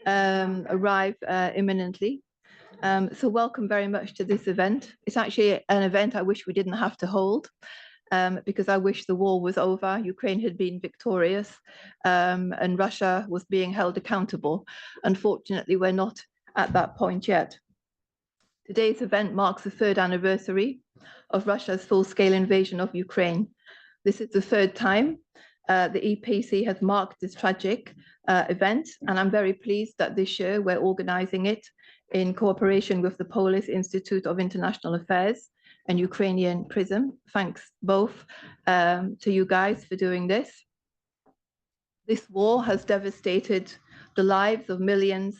arrive imminently. So welcome very much to this event. It's actually an event I wish we didn't have to hold, because I wish the war was over, Ukraine had been victorious, and Russia was being held accountable. Unfortunately, we're not at that point yet. Today's event marks the 3rd anniversary of Russia's full-scale invasion of Ukraine. This is the 3rd time the EPC has marked this tragic event, and I'm very pleased that this year we're organizing it in cooperation with the Polish Institute of International Affairs and Ukrainian Prism. Thanks both to you guys for doing this. This war has devastated the lives of millions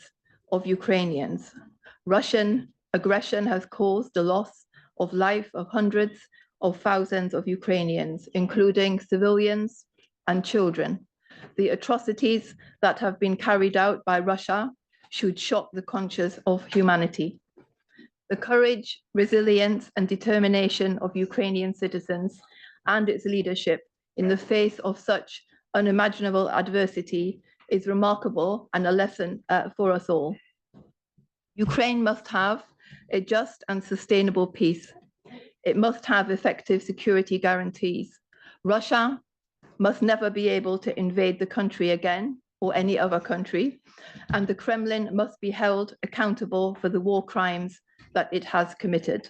of Ukrainians. Russian aggression has caused the loss of life of hundreds of thousands of Ukrainians, including civilians and children. The atrocities that have been carried out by Russia should shock the conscience of humanity. The courage, resilience, and determination of Ukrainian citizens and its leadership in the face of such unimaginable adversity is remarkable and a lesson for us all. Ukraine must have a just and sustainable peace. It must have effective security guarantees. Russia must never be able to invade the country again, or any other country, and the Kremlin must be held accountable for the war crimes that it has committed.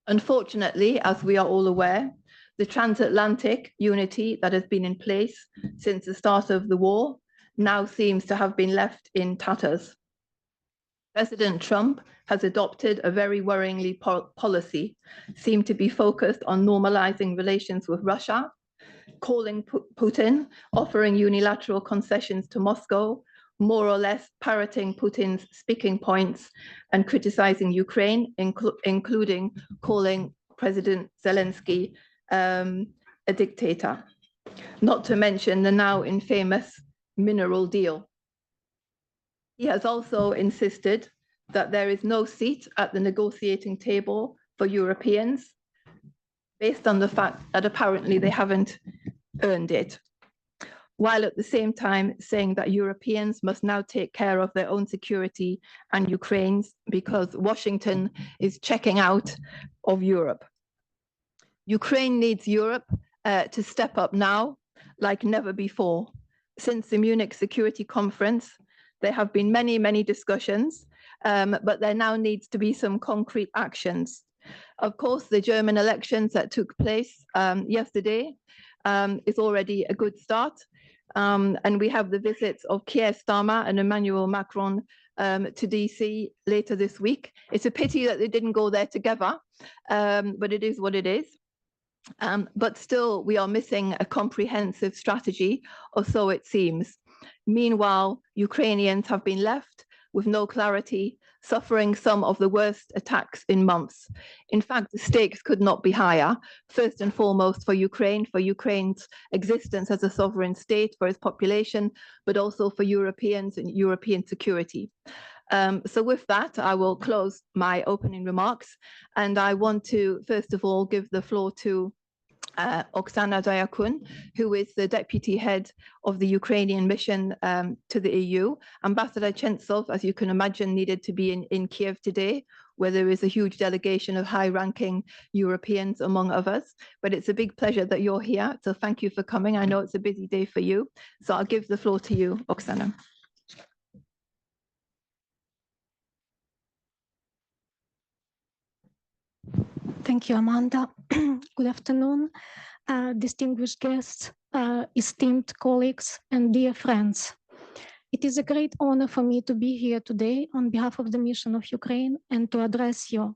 Unfortunately, as we are all aware, the transatlantic unity that has been in place since the start of the war now seems to have been left in tatters. President Trump has adopted a very worryingly policy, seemed to be focused on normalizing relations with Russia, calling Putin, offering unilateral concessions to Moscow, more or less parroting Putin's speaking points, and criticizing Ukraine, including calling President Zelensky a dictator, not to mention the now infamous mineral deal. He has also insisted that there is no seat at the negotiating table for Europeans, based on the fact that apparently they haven't earned it, while at the same time saying that Europeans must now take care of their own security and Ukraine's, because Washington is checking out of Europe. Ukraine needs Europe to step up now like never before. Since the Munich Security Conference, there have been many discussions, but there now needs to be some concrete actions. Of course, the German elections that took place yesterday is already a good start. And we have the visits of Keir Starmer and Emmanuel Macron to DC later this week. It's a pity that they didn't go there together, but it is what it is. But still, we are missing a comprehensive strategy, or so it seems. Meanwhile, Ukrainians have been left with no clarity, suffering some of the worst attacks in months. In fact, the stakes could not be higher, first and foremost for Ukraine's existence as a sovereign state, for its population, but also for Europeans and European security. So with that, I will close my opening remarks, and I want to, first of all, give the floor to Oksana Diakun, who is the deputy head of the Ukrainian mission to the EU. Ambassador Chentsov, as you can imagine, needed to be in Kiev today, where there is a huge delegation of high-ranking Europeans, among others. But it's a big pleasure that you're here, so thank you for coming. I know it's a busy day for you, so I'll give the floor to you, Oksana. Thank you, Amanda. Good afternoon, distinguished guests, esteemed colleagues, and dear friends. It is a great honor for me to be here today on behalf of the mission of Ukraine and to address you.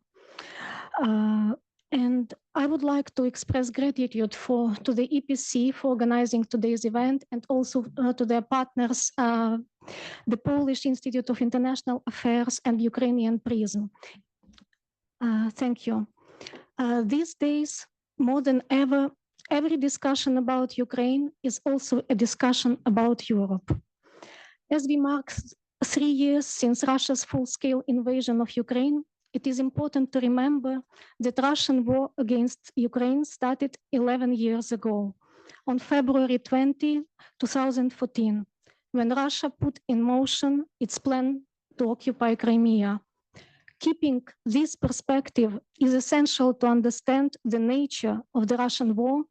And I would like to express gratitude to the EPC for organizing today's event, and also to their partners, the Polish Institute of International Affairs and Ukrainian Prism. Thank you. These days, more than ever, every discussion about Ukraine is also a discussion about Europe. As we mark 3 years since Russia's full-scale invasion of Ukraine, it is important to remember that Russian war against Ukraine started 11 years ago, on February 20, 2014, when Russia put in motion its plan to occupy Crimea. Keeping this perspective is essential to understand the nature of the Russian war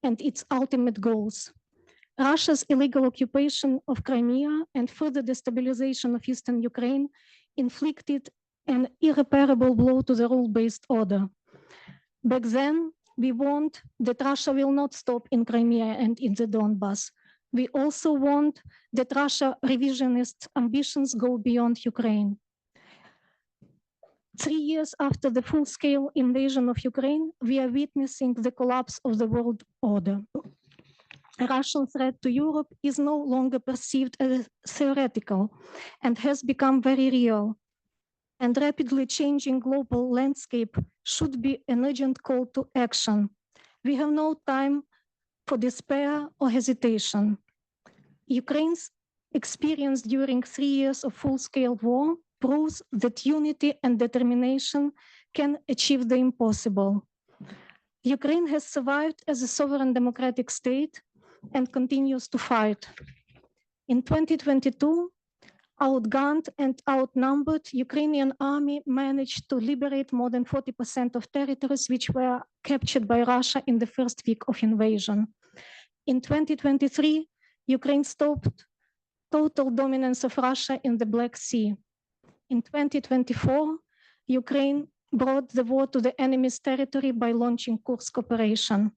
and its ultimate goals. Russia's illegal occupation of Crimea and further destabilization of eastern Ukraine inflicted an irreparable blow to the rule-based order. Back then, we warned that Russia will not stop in Crimea and in the Donbass. We also warned that Russia's revisionist ambitions go beyond Ukraine. 3 years after the full-scale invasion of Ukraine, we are witnessing the collapse of the world order. A Russian threat to Europe is no longer perceived as theoretical and has become very real. And rapidly changing global landscape should be an urgent call to action. We have no time for despair or hesitation. Ukraine's experience during 3 years of full-scale war proves that unity and determination can achieve the impossible. Ukraine has survived as a sovereign democratic state and continues to fight. In 2022, outgunned and outnumbered, Ukrainian army managed to liberate more than 40% of territories which were captured by Russia in the first week of invasion. In 2023, Ukraine stopped total dominance of Russia in the Black Sea. In 2024, Ukraine brought the war to the enemy's territory by launching Kursk operation.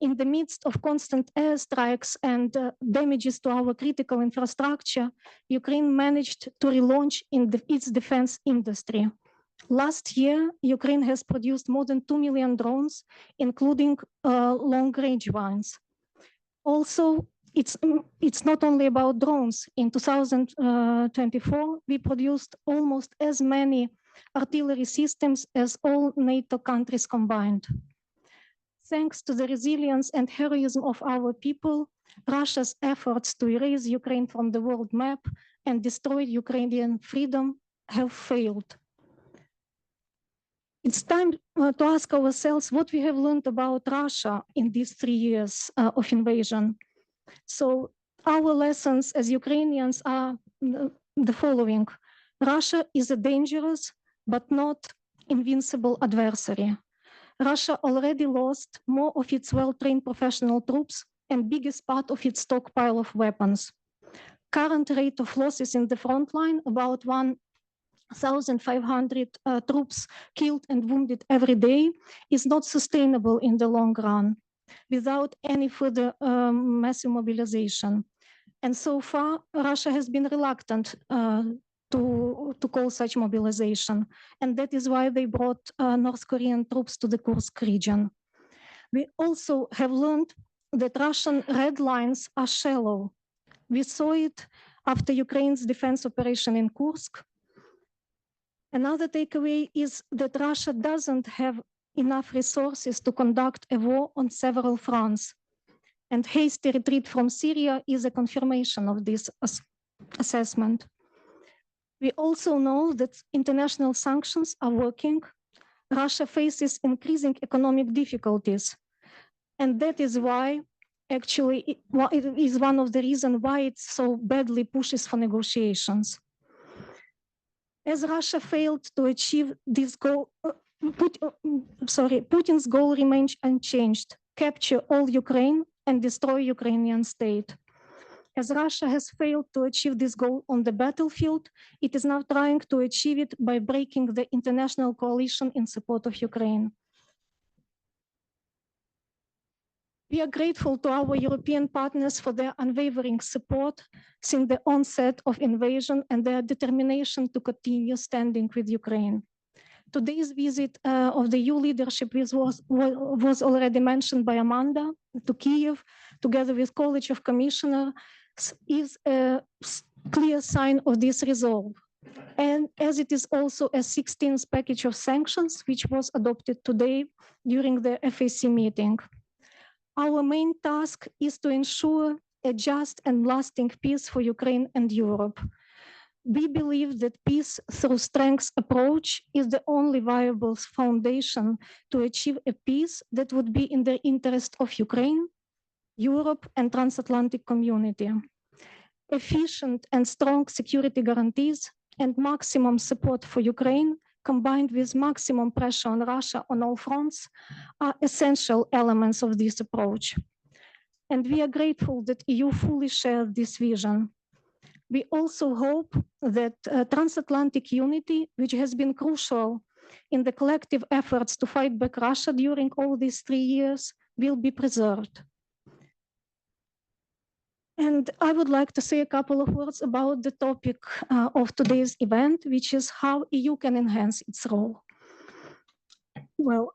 In the midst of constant airstrikes and damages to our critical infrastructure, Ukraine managed to relaunch its defense industry. Last year, Ukraine has produced more than 2 million drones, including long-range ones. Also, it's not only about drones. In 2024, we produced almost as many artillery systems as all NATO countries combined. Thanks to the resilience and heroism of our people, Russia's efforts to erase Ukraine from the world map and destroy Ukrainian freedom have failed. It's time to ask ourselves what we have learned about Russia in these 3 years of invasion. So our lessons as Ukrainians are the following. Russia is a dangerous but not invincible adversary. Russia already lost more of its well-trained professional troops and biggest part of its stockpile of weapons. Current rate of losses in the front line, about 1,500 troops killed and wounded every day, is not sustainable in the long run without any further massive mobilization. And so far, Russia has been reluctant to call such mobilization. And that is why they brought North Korean troops to the Kursk region. We also have learned that Russian red lines are shallow. We saw it after Ukraine's defense operation in Kursk. Another takeaway is that Russia doesn't have enough resources to conduct a war on several fronts. And hasty retreat from Syria is a confirmation of this assessment. We also know that international sanctions are working. Russia faces increasing economic difficulties. And that is why, actually, it is one of the reasons why it so badly pushes for negotiations. As Russia failed to achieve this goal, Putin's goal remains unchanged: capture all Ukraine and destroy Ukrainian state. As Russia has failed to achieve this goal on the battlefield, it is now trying to achieve it by breaking the international coalition in support of Ukraine. We are grateful to our European partners for their unwavering support since the onset of invasion and their determination to continue standing with Ukraine. Today's visit of the EU leadership was already mentioned by Amanda to Kyiv, together with College of Commissioners, is a clear sign of this resolve. And as it is also a 16th package of sanctions, which was adopted today during the FAC meeting. Our main task is to ensure a just and lasting peace for Ukraine and Europe. We believe that peace through strength approach is the only viable foundation to achieve a peace that would be in the interest of Ukraine, Europe, and transatlantic community. efficient and strong security guarantees, and maximum support for Ukraine, combined with maximum pressure on Russia on all fronts, are essential elements of this approach. And we are grateful that EU fully shares this vision. We also hope that transatlantic unity, which has been crucial in the collective efforts to fight back Russia during all these 3 years, will be preserved. And I would like to say a couple of words about the topic of today's event, which is how EU can enhance its role. Well,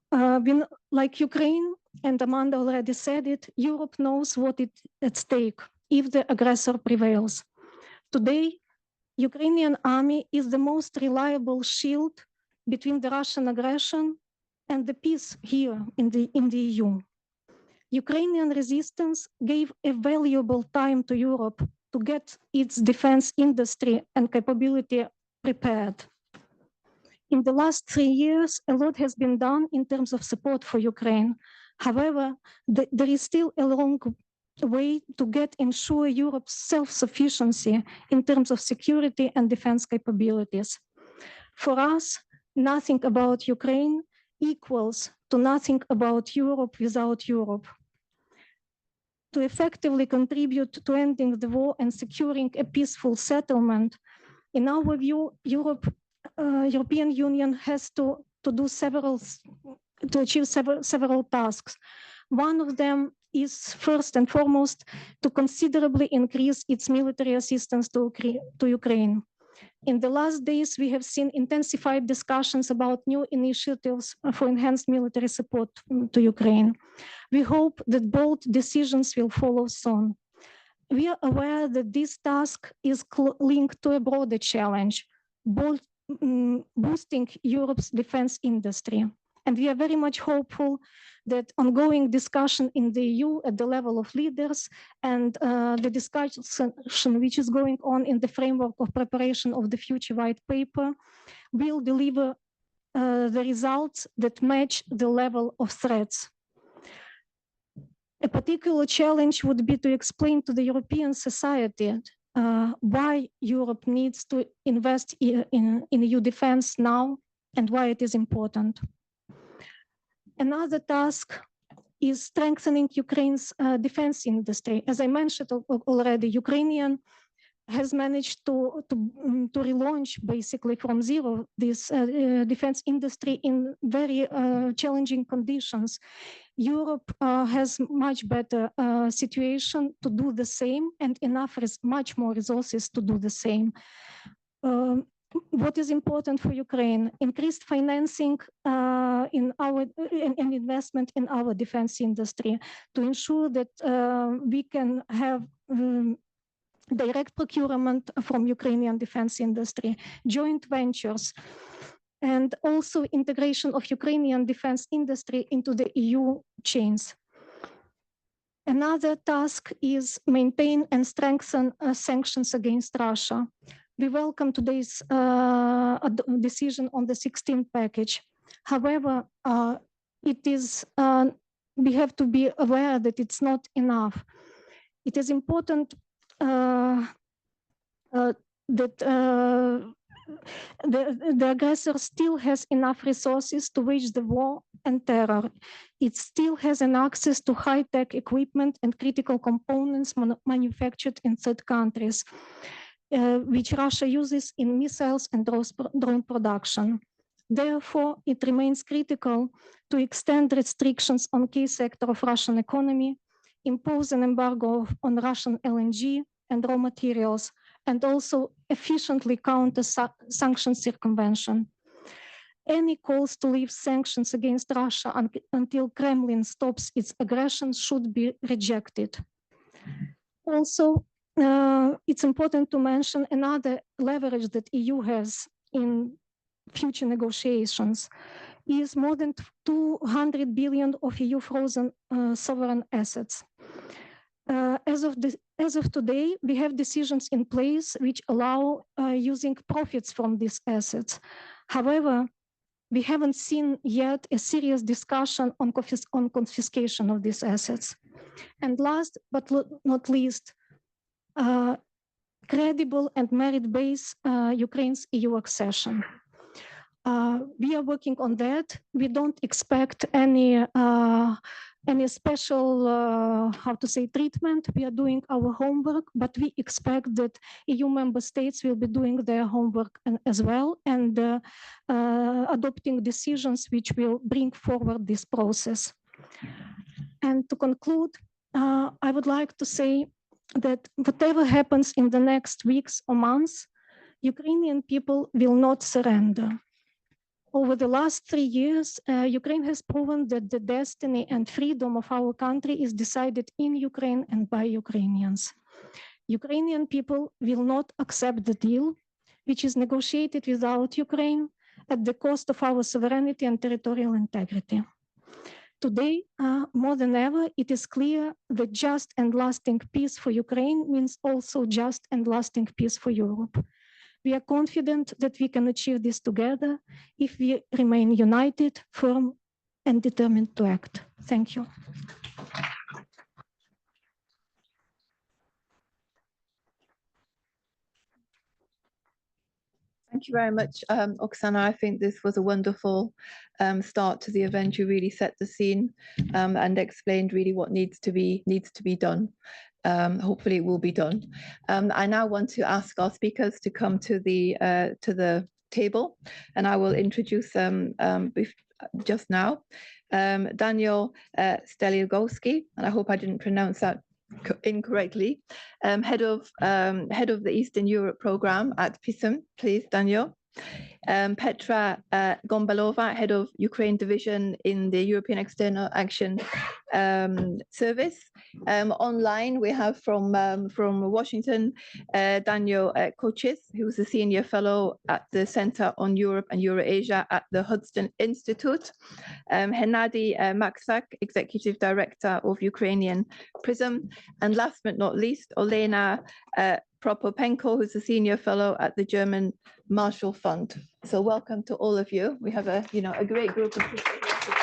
like Ukraine, and Amanda already said it, Europe knows what is at stake if the aggressor prevails. Today, Ukrainian army is the most reliable shield between the Russian aggression and the peace here in the EU. Ukrainian resistance gave a valuable time to Europe to get its defense industry and capability prepared. In the last 3 years, a lot has been done in terms of support for Ukraine. However, there is still a long way to ensure Europe's self-sufficiency in terms of security and defense capabilities. For us, nothing about Ukraine equals to nothing about Europe without Europe. To effectively contribute to ending the war and securing a peaceful settlement, in our view, European Union has to achieve several tasks. One of them is first and foremost to considerably increase its military assistance to Ukraine. In the last days, we have seen intensified discussions about new initiatives for enhanced military support to Ukraine. We hope that bold decisions will follow soon. We are aware that this task is linked to a broader challenge, boosting Europe's defense industry. And we are very much hopeful that ongoing discussion in the EU at the level of leaders and the discussion which is going on in the framework of preparation of the future white paper will deliver the results that match the level of threats. A particular challenge would be to explain to the European society why Europe needs to invest in EU defense now and why it is important. Another task is strengthening Ukraine's defense industry. As I mentioned already, Ukrainian has managed to relaunch basically from zero this defense industry in very challenging conditions. Europe has much better situation to do the same and much more resources to do the same. What is important for Ukraine? Increased financing and investment in our defense industry to ensure that we can have direct procurement from Ukrainian defense industry, joint ventures, and also integration of Ukrainian defense industry into the EU chains. Another task is maintain and strengthen sanctions against Russia. We welcome today's decision on the 16th package. However, we have to be aware that it's not enough. It is important that the aggressor still has enough resources to wage the war and terror. It still has an access to high-tech equipment and critical components manufactured in third countries, which Russia uses in missiles and drone production. Therefore, it remains critical to extend restrictions on key sector of Russian economy, impose an embargo on Russian LNG and raw materials, and also efficiently counter sanction circumvention. Any calls to lift sanctions against Russia until Kremlin stops its aggression should be rejected. Also, it's important to mention another leverage that EU has in future negotiations is more than 200 billion of EU frozen sovereign assets. As of today, we have decisions in place which allow using profits from these assets. However, we haven't seen yet a serious discussion on confiscation of these assets. And last but not least, credible and merit-based Ukraine's EU accession. We are working on that. We don't expect any special, treatment. We are doing our homework, but we expect that EU member states will be doing their homework as well and adopting decisions which will bring forward this process. And to conclude, I would like to say that whatever happens in the next weeks or months, Ukrainian people will not surrender. Over the last 3 years, Ukraine has proven that the destiny and freedom of our country is decided in Ukraine and by Ukrainians. Ukrainian people will not accept the deal, which is negotiated without Ukraine at the cost of our sovereignty and territorial integrity. Today, more than ever, it is clear that just and lasting peace for Ukraine means also just and lasting peace for Europe. We are confident that we can achieve this together if we remain united, firm, and determined to act. Thank you. Thank you very much, Oksana. I think this was a wonderful start to the event. You really set the scene and explained really what needs to be done. Hopefully it will be done. I now want to ask our speakers to come to the table, and I will introduce them just now. Daniel Szeligowski, and I hope I didn't pronounce that incorrectly, head of the Eastern Europe program at PISM. Please, Daniel. Petra Gombalová, head of Ukraine division in the European External Action Service. Online, we have from Washington, Daniel Kochis, who's a senior fellow at the Center on Europe and Eurasia at the Hudson Institute. Hennadiy Maksak, executive director of Ukrainian Prism. And last but not least, Olena Prokopenko, who's a senior fellow at the German Marshall Fund. So welcome to all of you. We have a great group of people here.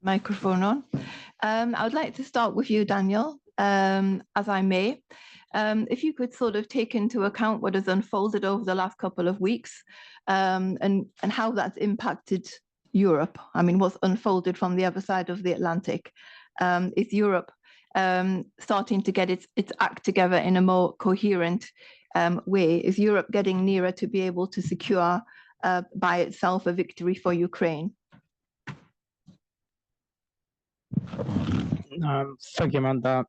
Microphone on. I would like to start with you, Daniel, as I may. If you could sort of take into account what has unfolded over the last couple of weeks and how that's impacted Europe. I mean, what's unfolded from the other side of the Atlantic. Is Europe starting to get its act together in a more coherent way? Is Europe getting nearer to be able to secure by itself a victory for Ukraine? Thank you, Amanda,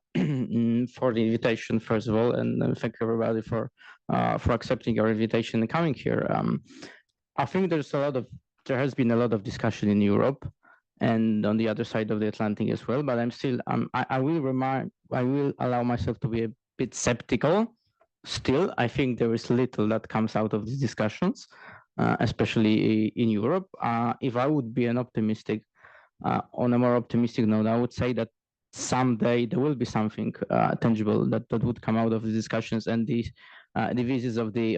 for the invitation, first of all, and thank you everybody for accepting our invitation and coming here. I think there has been a lot of discussion in Europe and on the other side of the Atlantic as well. But I'm still, I will allow myself to be a bit skeptical. Still, I think there is little that comes out of these discussions, especially in Europe. If I would be an optimistic. On a more optimistic note, I would say that someday there will be something tangible that would come out of the discussions and the visits of the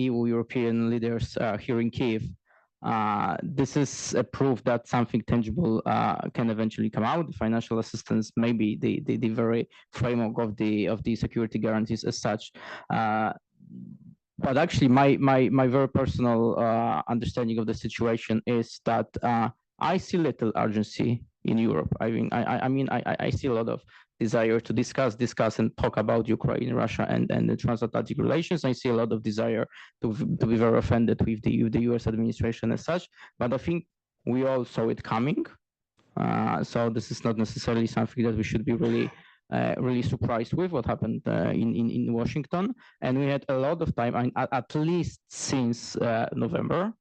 EU European leaders here in Kyiv. This is a proof that something tangible can eventually come out. The financial assistance, maybe the very framework of the security guarantees as such. But actually, my very personal understanding of the situation is that. I see little urgency in Europe. I mean, I see a lot of desire to discuss and talk about Ukraine, Russia, and the transatlantic relations. I see a lot of desire to be very offended with the US administration as such. But I think we all saw it coming. So this is not necessarily something that we should be really surprised with what happened in Washington. And we had a lot of time, at least since November.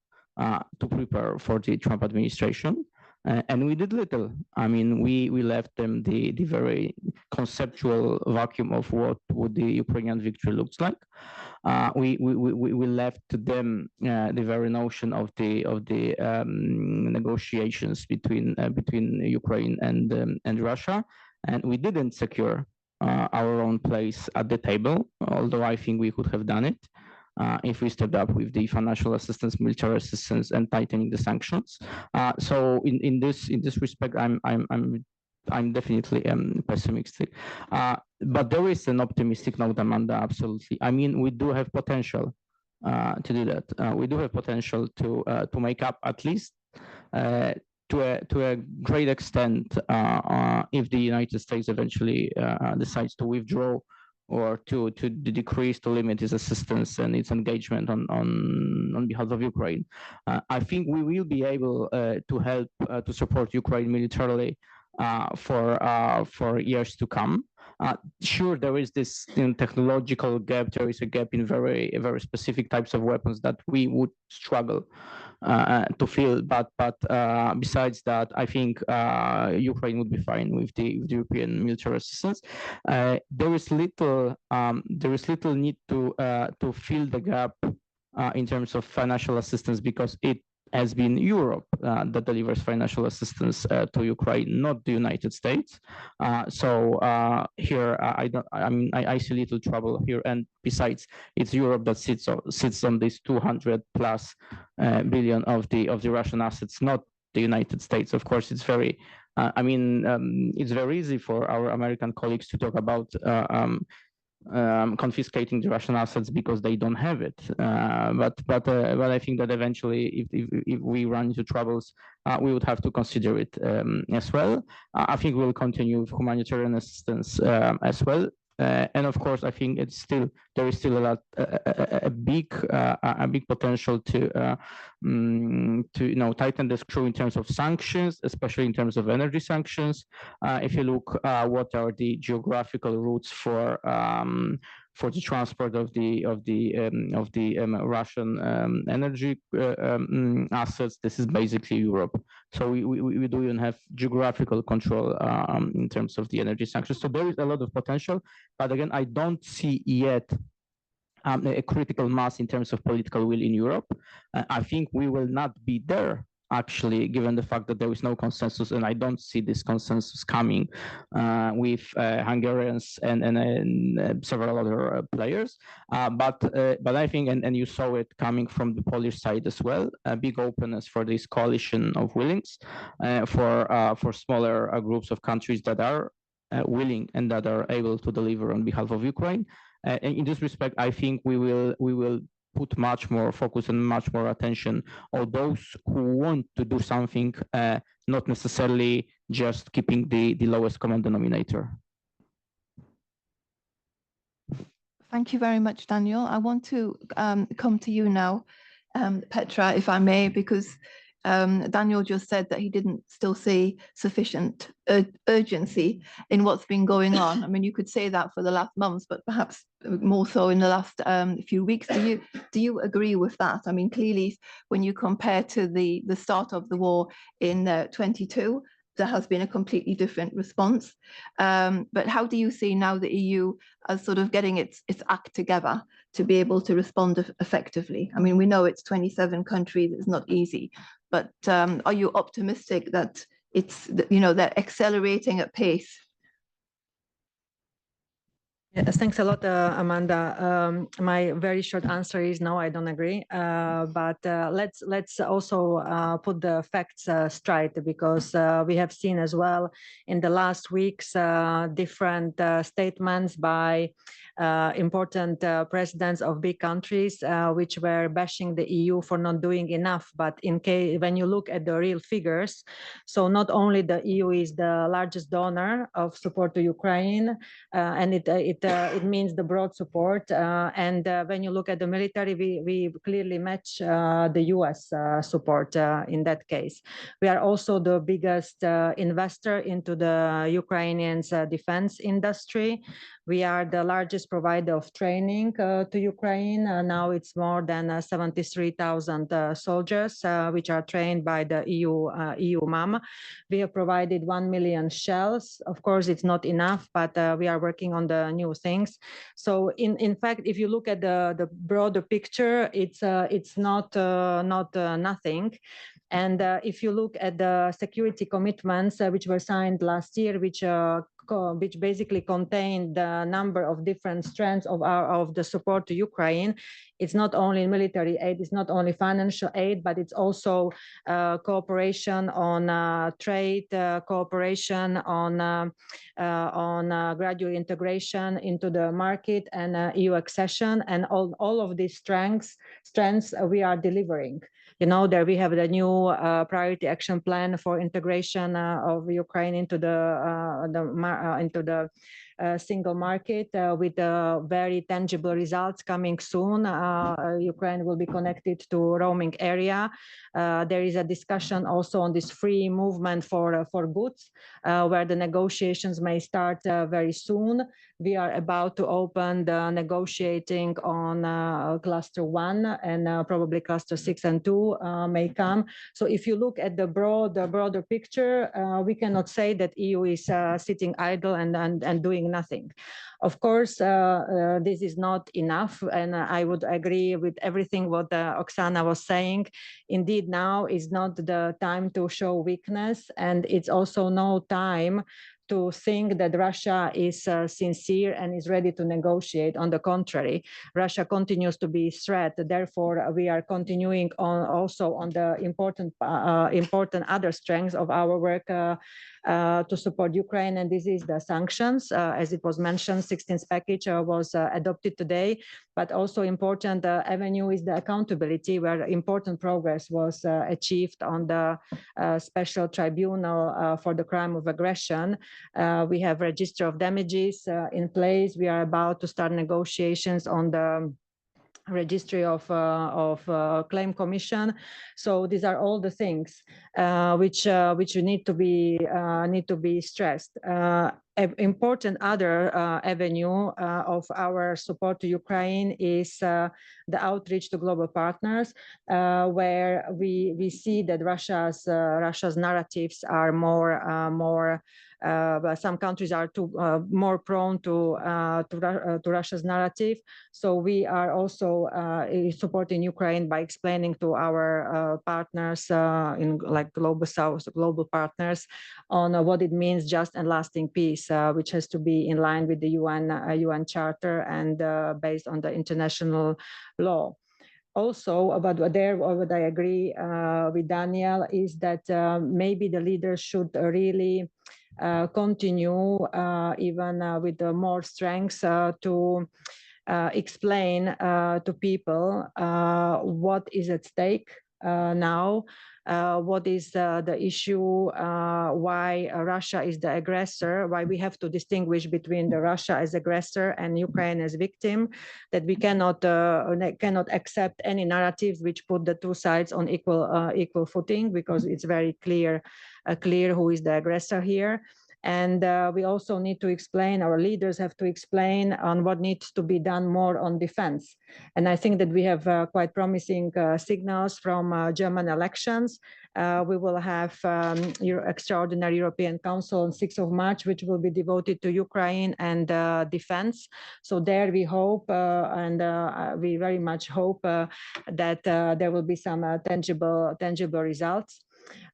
To prepare for the Trump administration, and we did little. I mean, we left them the very conceptual vacuum of what would the Ukrainian victory looks like. We left to them the very notion of the negotiations between Ukraine and Russia, and we didn't secure our own place at the table, although I think we could have done it if we stepped up with the financial assistance, military assistance, and tightening the sanctions. So in this respect, I'm definitely pessimistic. But there is an optimistic note, Amanda, absolutely. I mean, we do have potential to do that. We do have potential to make up at least to a great extent if the United States eventually decides to withdraw or to decrease, to limit its assistance and its engagement on behalf of Ukraine. I think we will be able to help to support Ukraine militarily for years to come. Sure, there is this technological gap. There is a gap in very specific types of weapons that we would struggle to fill. But besides that, I think Ukraine would be fine with the European military assistance. There is little need to fill the gap in terms of financial assistance, because it has been Europe that delivers financial assistance to Ukraine, not the United States. So here, I see little trouble here. And besides, it's Europe that sits on this 200+ billion of the Russian assets, not the United States. Of course, it's very, it's very easy for our American colleagues to talk about confiscating the Russian assets because they don't have it. But I think that eventually, if we run into troubles, we would have to consider it as well. I think we'll continue with humanitarian assistance as well. And of course, I think there is still a big potential to tighten the screw in terms of sanctions, especially in terms of energy sanctions. If you look, what are the geographical routes for the transport of the Russian energy assets, this is basically Europe. So we do even have geographical control in terms of the energy sanctions. So there is a lot of potential, but again, I don't see yet a critical mass in terms of political will in Europe. I think we will not be there, actually, given the fact that there is no consensus, and I don't see this consensus coming with Hungarians and several other players. But I think, and you saw it coming from the Polish side as well, a big openness for this coalition of willings for smaller groups of countries that are willing and that are able to deliver on behalf of Ukraine. And in this respect, I think we will put much more focus and much more attention on those who want to do something, not necessarily just keeping the lowest common denominator. Thank you very much, Daniel. I want to come to you now, Petra, if I may, because Daniel just said that he didn't still see sufficient urgency in what's been going on. I mean, you could say that for the last months, but perhaps more so in the last few weeks. Do you agree with that? I mean, clearly, when you compare to the start of the war in 22, there has been a completely different response. But how do you see now the EU as sort of getting its act together to be able to respond effectively? I mean, we know it's 27 countries, it's not easy, but are you optimistic that they're accelerating at pace? Yes, thanks a lot, Amanda. My very short answer is no, I don't agree. But let's also put the facts straight, because we have seen as well in the last weeks different statements by important presidents of big countries which were bashing the EU for not doing enough. But when you look at the real figures, so not only the EU is the largest donor of support to Ukraine, and it means the broad support. And when you look at the military, we clearly match the US support in that case. We are also the biggest investor into the Ukrainians' defense industry. We are the largest provider of training to Ukraine. Now it's more than 73,000 soldiers, which are trained by the EU MAM. We have provided 1 million shells. Of course, it's not enough, but we are working on the new things. So in fact, if you look at the broader picture, it's not nothing. And if you look at the security commitments which were signed last year, which which basically contained the number of different strands of the support to Ukraine. It's not only military aid, it's not only financial aid, but it's also cooperation on trade, cooperation on gradual integration into the market and EU accession, and all of these strengths we are delivering. You know, there we have the new priority action plan for integration of Ukraine into the single market with very tangible results coming soon. Ukraine will be connected to roaming area. There is a discussion also on this free movement for goods, where the negotiations may start very soon. We are about to open the negotiating on cluster 1, and probably cluster 6 and 2 may come. So if you look at the broader picture, we cannot say that EU is sitting idle and doing nothing. Of course, this is not enough, and I would agree with everything what Oksana was saying. Indeed, now is not the time to show weakness, and it's also no time to think that Russia is sincere and is ready to negotiate. On the contrary, Russia continues to be a threat. Therefore, we are continuing on also on the important other strengths of our work to support Ukraine, and this is the sanctions. As it was mentioned, 16th package was adopted today, but also important avenue is the accountability, where important progress was achieved on the special tribunal for the crime of aggression. We have register of damages in place. We are about to start negotiations on the registry of claim commission. So these are all the things which need to be stressed. Important other avenue of our support to Ukraine is the outreach to global partners, where we see that Russia's narratives are more some countries are more prone to Russia's narrative. So we are also supporting Ukraine by explaining to our partners in like global South, global partners, on what it means just and lasting peace, which has to be in line with the UN Charter and based on the international law. Also, about what I agree with Daniel is that maybe the leaders should really continue even with more strength to explain to people what is at stake now, what is the issue, why Russia is the aggressor, why we have to distinguish between the Russia as aggressor and Ukraine as victim, that we cannot accept any narratives which put the two sides on equal footing, because it's very clear who is the aggressor here. And we also need to explain, our leaders have to explain on what needs to be done more on defense. And I think that we have quite promising signals from German elections. We will have extraordinary European Council on 6th of March, which will be devoted to Ukraine and defense. So there we hope, and we very much hope that there will be some tangible results.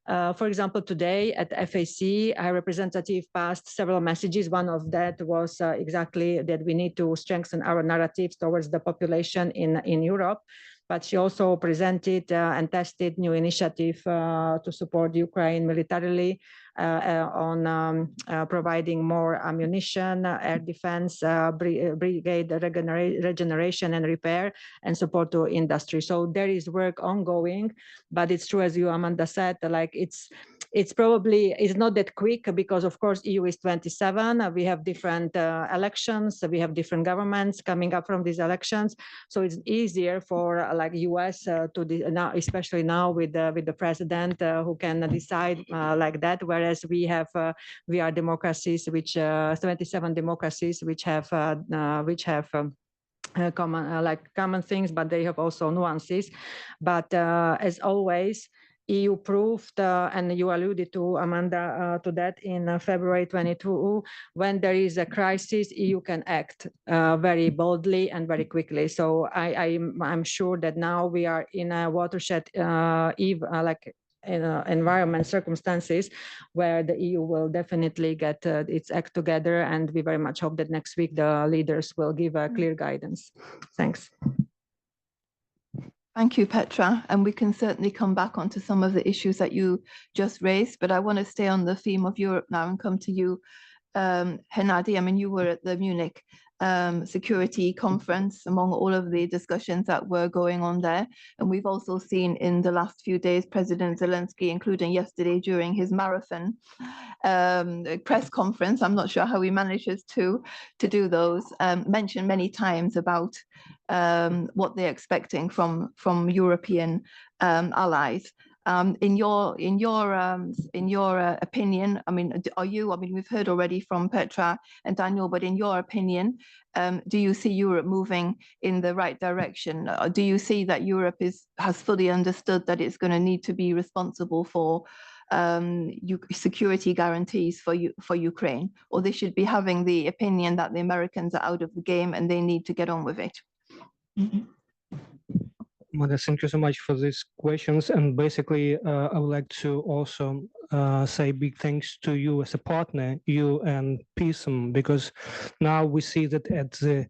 For example, today at FAC, High Representative passed several messages. One of that was exactly that we need to strengthen our narratives towards the population in Europe. But she also presented and tested new initiative to support Ukraine militarily on providing more ammunition, air defense, brigade regeneration and repair, and support to industry. So there is work ongoing, but it's true, as you, Amanda, said, like it's probably not that quick, because of course EU is 27. We have different elections. We have different governments coming up from these elections. So it's easier for like US now, especially now with the president who can decide like that. Whereas we are democracies, which 77 democracies, which have common things, but they have also nuances. But as always, EU proved, and you alluded to, Amanda, to that in February 22, when there is a crisis, EU can act very boldly and very quickly. So I'm sure that now we are in a watershed environment circumstances where the EU will definitely get its act together, and we very much hope that next week the leaders will give a clear guidance. Thanks. Thank you, Petra. And we can certainly come back onto some of the issues that you just raised, but I want to stay on the theme of Europe now and come to you, Hennadiy. I mean, you were at the Munich security conference among all of the discussions that were going on there. And we've also seen in the last few days, President Zelensky, including yesterday during his marathon press conference, I'm not sure how he manages to do those, mentioned many times about what they're expecting from European allies. In your opinion, I mean, we've heard already from Petra and Daniel, but in your opinion, do you see Europe moving in the right direction? Or do you see that Europe has fully understood that it's going to need to be responsible for security guarantees for Ukraine, or they should be having the opinion that the Americans are out of the game and they need to get on with it? Mother, thank you so much for these questions. And basically, I would like to also say big thanks to you as a partner, you and PISM, because now we see that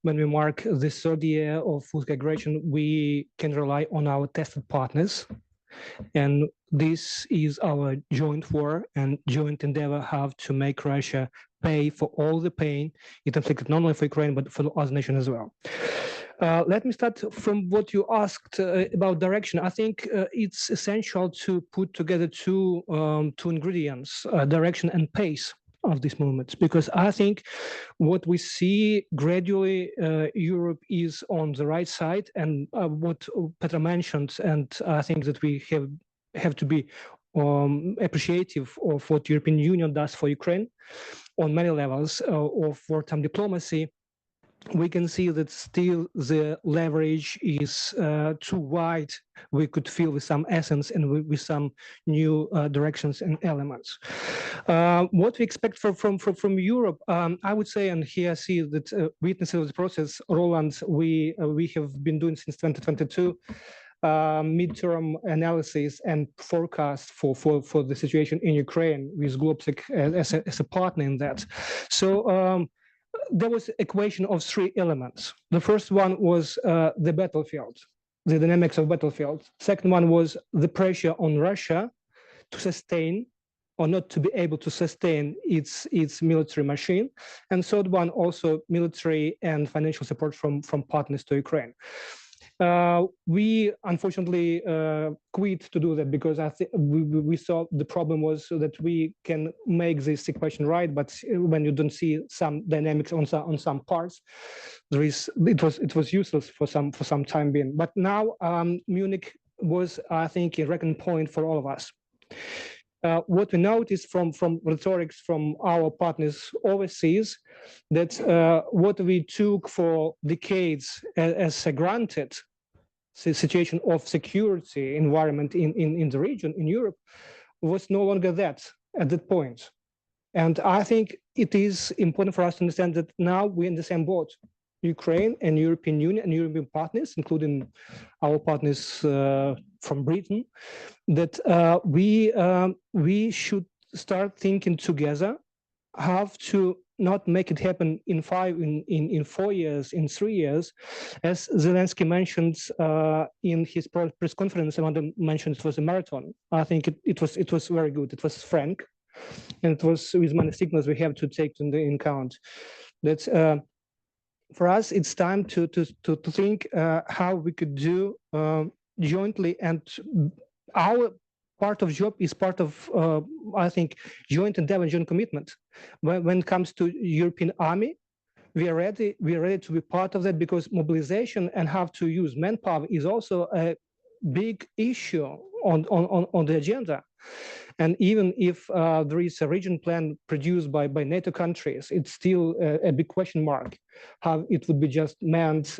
when we mark the third year of full aggression, we can rely on our tested partners. And this is our joint war and joint endeavor have to make Russia pay for all the pain it inflicted not only for Ukraine, but for the other nations as well. Let me start from what you asked about direction. I think it's essential to put together two ingredients, direction and pace of this movement, because I think what we see gradually, Europe is on the right side, and what Petra mentioned, and I think that we have to be appreciative of what European Union does for Ukraine on many levels of wartime diplomacy. We can see that still the leverage is too wide. We could feel with some essence and with some new directions and elements. What we expect from Europe, I would say, and here I see that witnessing the process, Roland, we have been doing since 2022 midterm analysis and forecast for the situation in Ukraine with Globsec as a partner in that. So there was an equation of three elements. The first one was the battlefield, the dynamics of battlefield. Second one was the pressure on Russia to sustain or not to be able to sustain its military machine. And third one, also military and financial support from partners to Ukraine. We unfortunately quit to do that because I think we saw the problem was that we can make this equation right, but when you don't see some dynamics on some parts, it was useless for some time being. But now Munich was, I think, a reckoning point for all of us. What we noticed from rhetorics from our partners overseas, that what we took for decades as a granted situation of security environment in the region, in Europe, was no longer that at that point. And I think it is important for us to understand that now we're in the same boat, Ukraine and European Union and European partners, including our partners from Britain, that we should start thinking together how to not make it happen in 4 years, in 3 years, as Zelensky mentioned in his press conference. I want to mention it was a marathon. I think it was very good. It was frank, and it was with many signals we have to take into account. That for us, it's time to think how we could do jointly, and our part of job is part of, I think, joint endeavor, joint commitment. When it comes to European army, we are ready to be part of that, because mobilization and how to use manpower is also a big issue on the agenda. And even if there is a region plan produced by NATO countries, it's still a big question mark how it would be just manned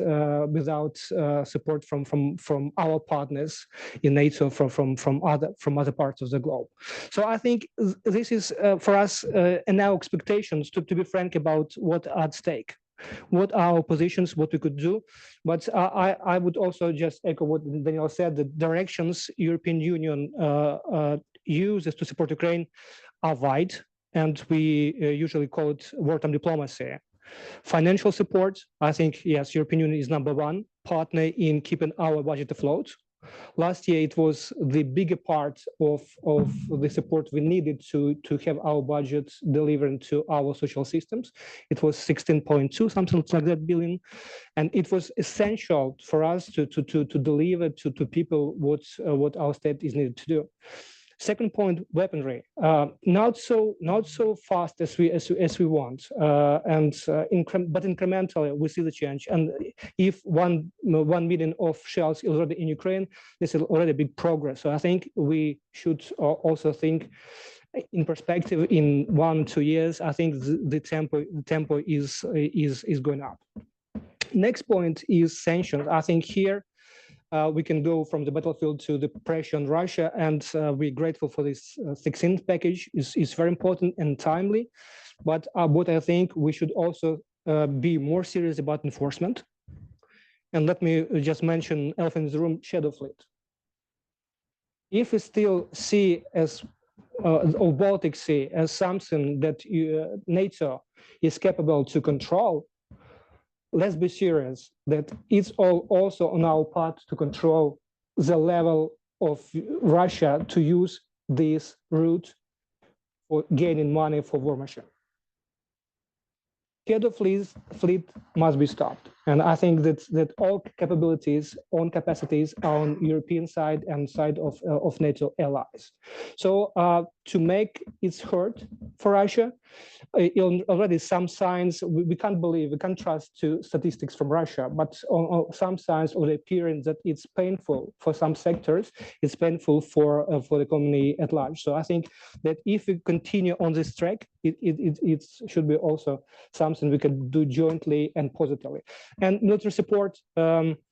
without support from our partners in NATO, from other parts of the globe. So I think this is for us and our expectations to be frank about what's at stake. what are our positions, what we could do. But I would also just echo what Daniel said, the directions European Union uses to support Ukraine are wide, and we usually call it wartime diplomacy. Financial support, I think, yes, European Union is number one partner in keeping our budget afloat. Last year, it was the bigger part of the support we needed to have our budget delivering to our social systems. It was 16.2, something like that, billion. And it was essential for us to deliver to people what our state is needed to do. Second point, weaponry. Not so fast as we want, but incrementally we see the change. And if 1 million of shells is already in Ukraine, this is already big progress. So I think we should also think in perspective in 1 or 2 years. I think the tempo is going up. Next point is sanctions. I think here we can go from the battlefield to the pressure on Russia, and we're grateful for this 16th package. Is very important and timely. But what I think we should also be more serious about enforcement. And let me just mention elephant in the room, shadow fleet. If we still see as or Baltic Sea as something that NATO is capable to control, let's be serious that it's all also on our part to control the level of Russia to use this route for gaining money for war machine. Shadow fleet must be stopped. And I think that all capabilities, own capacities are on European side and side of NATO allies. So to make it hurt for Russia, already some signs, we can't believe, we can't trust to statistics from Russia, but on some signs already appearing that it's painful for some sectors, it's painful for the economy at large. So I think that if we continue on this track, it should be also something we can do jointly and positively. And military support, Madam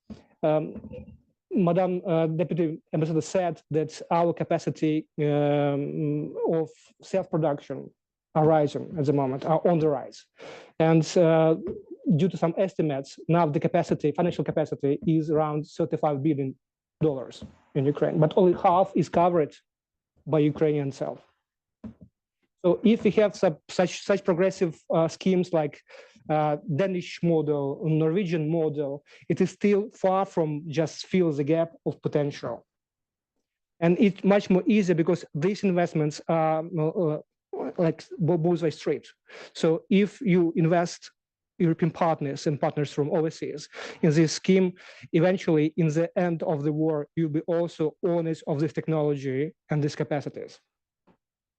Deputy Ambassador said that our capacity of self-production are rising at the moment, are on the rise. And due to some estimates, now the capacity, financial capacity is around $35 billion in Ukraine, but only half is covered by Ukrainian self. So if we have such progressive schemes like Danish model, Norwegian model, it is still far from just fill the gap of potential. And it's much more easier because these investments are like both way street. So if you invest European partners and partners from overseas in this scheme, eventually in the end of the war, you'll be also owners of this technology and these capacities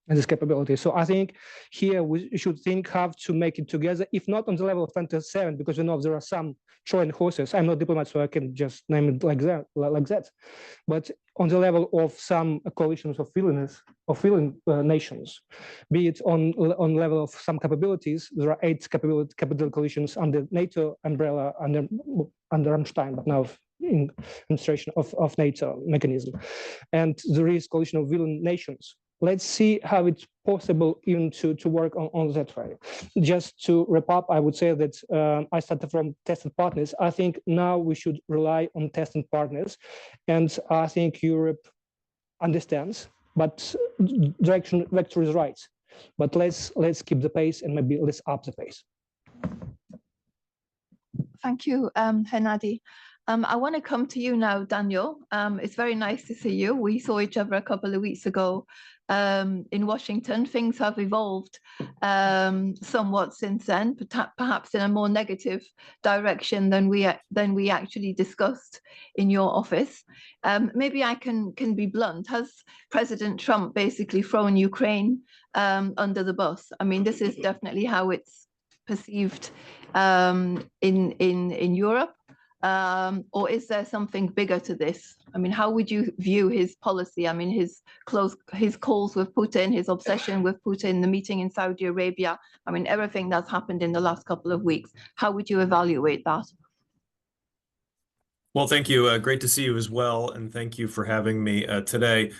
and this capability. So I think here we should think how to make it together, if not on the level of 27, because you know there are some Trojan horses. I'm not a diplomat, so I can just name it like that. But on the level of some coalitions of willing nations, be it on level of some capabilities, there are 8 capital coalitions under NATO umbrella, under Rammstein, but now in administration of NATO mechanism. And there is coalition of willing nations. Let's see how it's possible even to work on that way. Just to wrap up, I would say that I started from tested partners. I think now we should rely on tested partners. And I think Europe understands, but direction vector is right. But let's keep the pace and maybe let's up the pace. Thank you, Hennadiy. I want to come to you now, Daniel. It's very nice to see you. We saw each other a couple of weeks ago in Washington. Things have evolved somewhat since then, perhaps in a more negative direction than we actually discussed in your office. Maybe I can be blunt. Has President Trump basically thrown Ukraine under the bus? I mean, this is definitely how it's perceived in Europe. Or is there something bigger to this? I mean, how would you view his policy? I mean, his calls with Putin, his obsession with Putin, the meeting in Saudi Arabia. I mean, everything that's happened in the last couple of weeks. How would you evaluate that? Well, thank you. Great to see you as well. And thank you for having me today.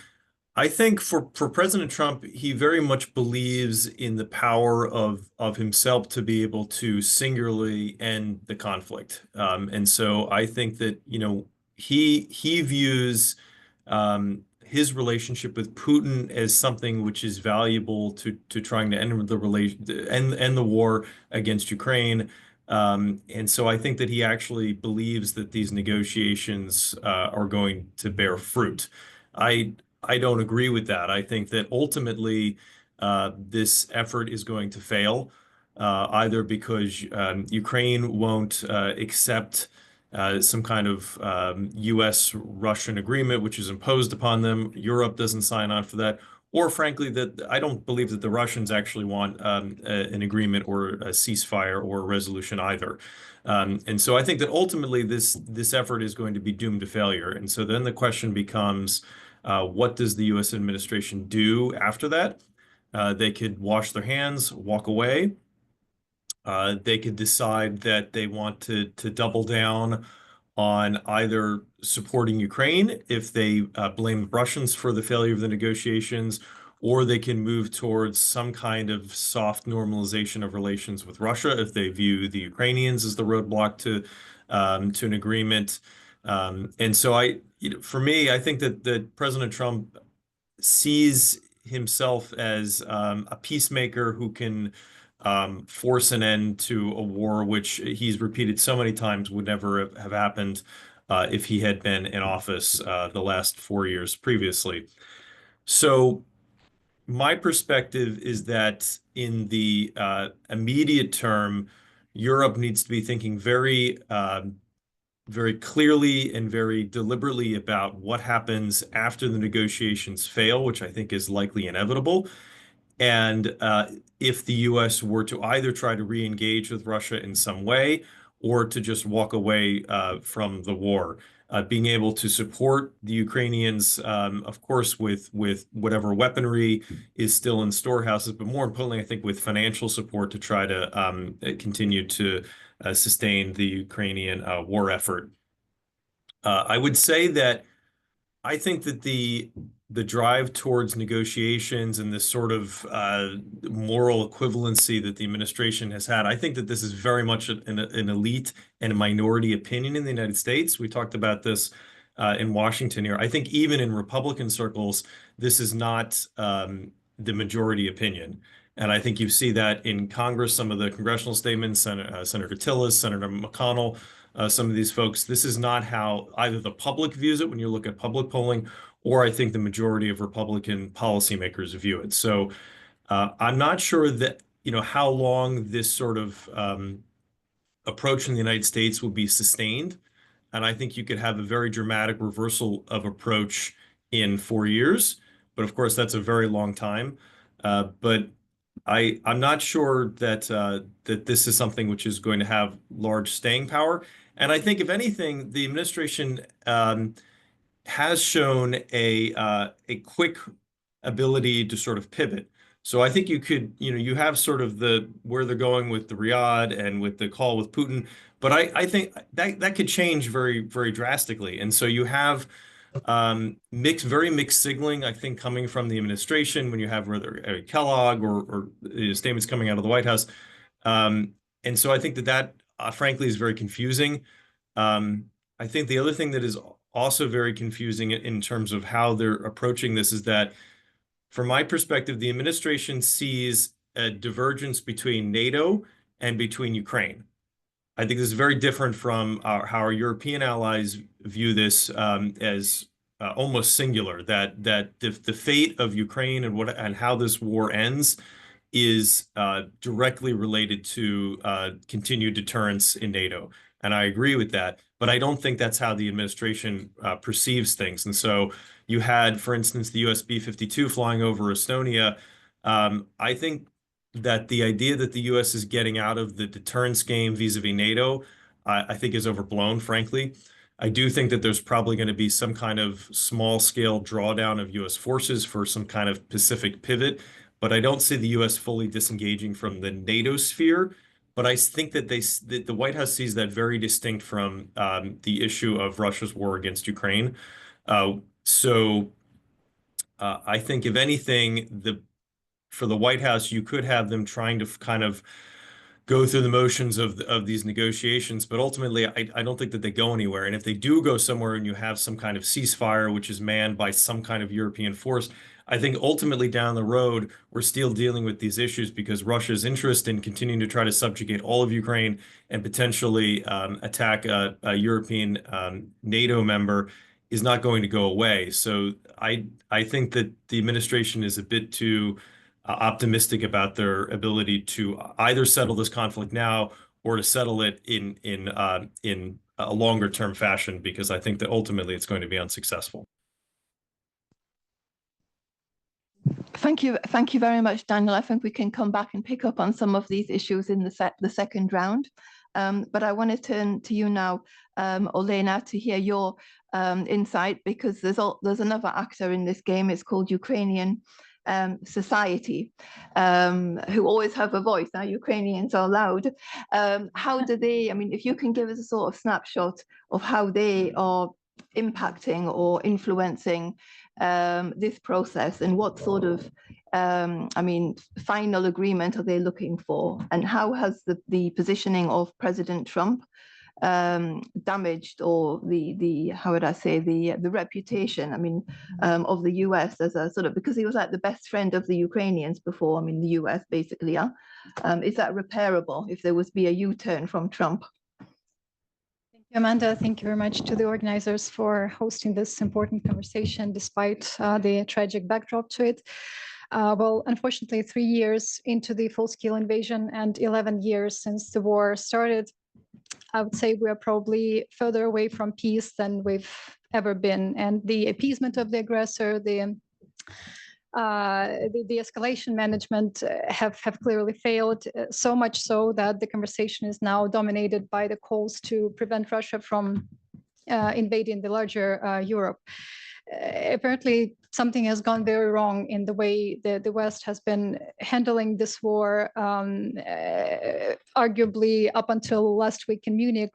I think for President Trump, he very much believes in the power of himself to be able to singularly end the conflict. And so I think that, you know, he views his relationship with Putin as something which is valuable to trying to end the war against Ukraine. And so I think that he actually believes that these negotiations are going to bear fruit. I don't agree with that. I think that ultimately this effort is going to fail, either because Ukraine won't accept some kind of U.S.-Russian agreement, which is imposed upon them. Europe doesn't sign on for that. Or frankly, that I don't believe that the Russians actually want an agreement or a ceasefire or a resolution either. And so I think that ultimately this effort is going to be doomed to failure. And so then the question becomes, what does the U.S. administration do after that? They could wash their hands, walk away. They could decide that they want to double down on either supporting Ukraine if they blame the Russians for the failure of the negotiations, or they can move towards some kind of soft normalization of relations with Russia if they view the Ukrainians as the roadblock to an agreement. And so for me, I think that President Trump sees himself as a peacemaker who can force an end to a war, which he's repeated so many times would never have happened if he had been in office the last 4 years previously. So my perspective is that in the immediate term, Europe needs to be thinking very clearly and very deliberately about what happens after the negotiations fail, which I think is likely inevitable. And if the U.S. were to either try to re-engage with Russia in some way or to just walk away from the war, being able to support the Ukrainians, of course, with whatever weaponry is still in storehouses, but more importantly, I think with financial support to try to continue to sustain the Ukrainian war effort. I would say that I think that the drive towards negotiations and this sort of moral equivalency that the administration has had, I think that this is very much an elite and a minority opinion in the United States. We talked about this in Washington here. I think even in Republican circles, this is not the majority opinion. And I think you see that in Congress, some of the congressional statements, Senator Tillis, Senator McConnell, some of these folks, this is not how either the public views it when you look at public polling, or I think the majority of Republican policymakers view it. So I'm not sure that, how long this sort of approach in the United States will be sustained. And I think you could have a very dramatic reversal of approach in 4 years. But of course, that's a very long time. But I'm not sure that that this is something which is going to have large staying power. And I think, if anything, the administration has shown a quick ability to sort of pivot. So I think you could, you have sort of where they're going with the Riyadh and with the call with Putin, but I think that could change very, very drastically. And so you have very mixed signaling, I think, coming from the administration when you have whether Kellogg or statements coming out of the White House. And so I think that frankly is very confusing. I think the other thing that is also very confusing in terms of how they're approaching this is that, from my perspective, the administration sees a divergence between NATO and between Ukraine. I think this is very different from how our European allies view this as almost singular, that the fate of Ukraine and how this war ends is directly related to continued deterrence in NATO. And I agree with that, but I don't think that's how the administration perceives things. And so you had, for instance, the US B-52 flying over Estonia. I think that the idea that the US is getting out of the deterrence game vis-a-vis NATO, I think is overblown, frankly. I do think that there's probably going to be some kind of small-scale drawdown of US forces for some kind of Pacific pivot, but I don't see the US fully disengaging from the NATO sphere. But I think that the White House sees that very distinct from the issue of Russia's war against Ukraine. So I think if anything, for the White House, you could have them trying to kind of go through the motions of these negotiations, but ultimately, I don't think that they go anywhere. And if they do go somewhere and you have some kind of ceasefire, which is manned by some kind of European force, I think ultimately down the road, we're still dealing with these issues because Russia's interest in continuing to try to subjugate all of Ukraine and potentially attack a European NATO member is not going to go away. So I think that the administration is a bit too optimistic about their ability to either settle this conflict now or to settle it in a longer term fashion, because I think that ultimately it's going to be unsuccessful. Thank you very much, Daniel. I think we can come back and pick up on some of these issues in the second round. But I want to turn to you now, Olena, to hear your insight, because there's another actor in this game. It's called Ukrainian society, who always have a voice. Now Ukrainians are loud. How do they, I mean, if you can give us a sort of snapshot of how they are impacting or influencing this process, and what sort of final agreement are they looking for, and how has the positioning of President Trump damaged, or the how would I say, the reputation, of the US as a sort of, because he was like the best friend of the Ukrainians before, the US basically, is that repairable if there was be a U-turn from Trump? Thank you, Amanda. Thank you very much to the organizers for hosting this important conversation despite the tragic backdrop to it. Well, unfortunately, 3 years into the full-scale invasion and 11 years since the war started, I would say we are probably further away from peace than we've ever been. And the appeasement of the aggressor, the escalation management have clearly failed, so much so that the conversation is now dominated by the calls to prevent Russia from invading the larger Europe. Apparently, something has gone very wrong in the way the West has been handling this war, arguably up until last week in Munich,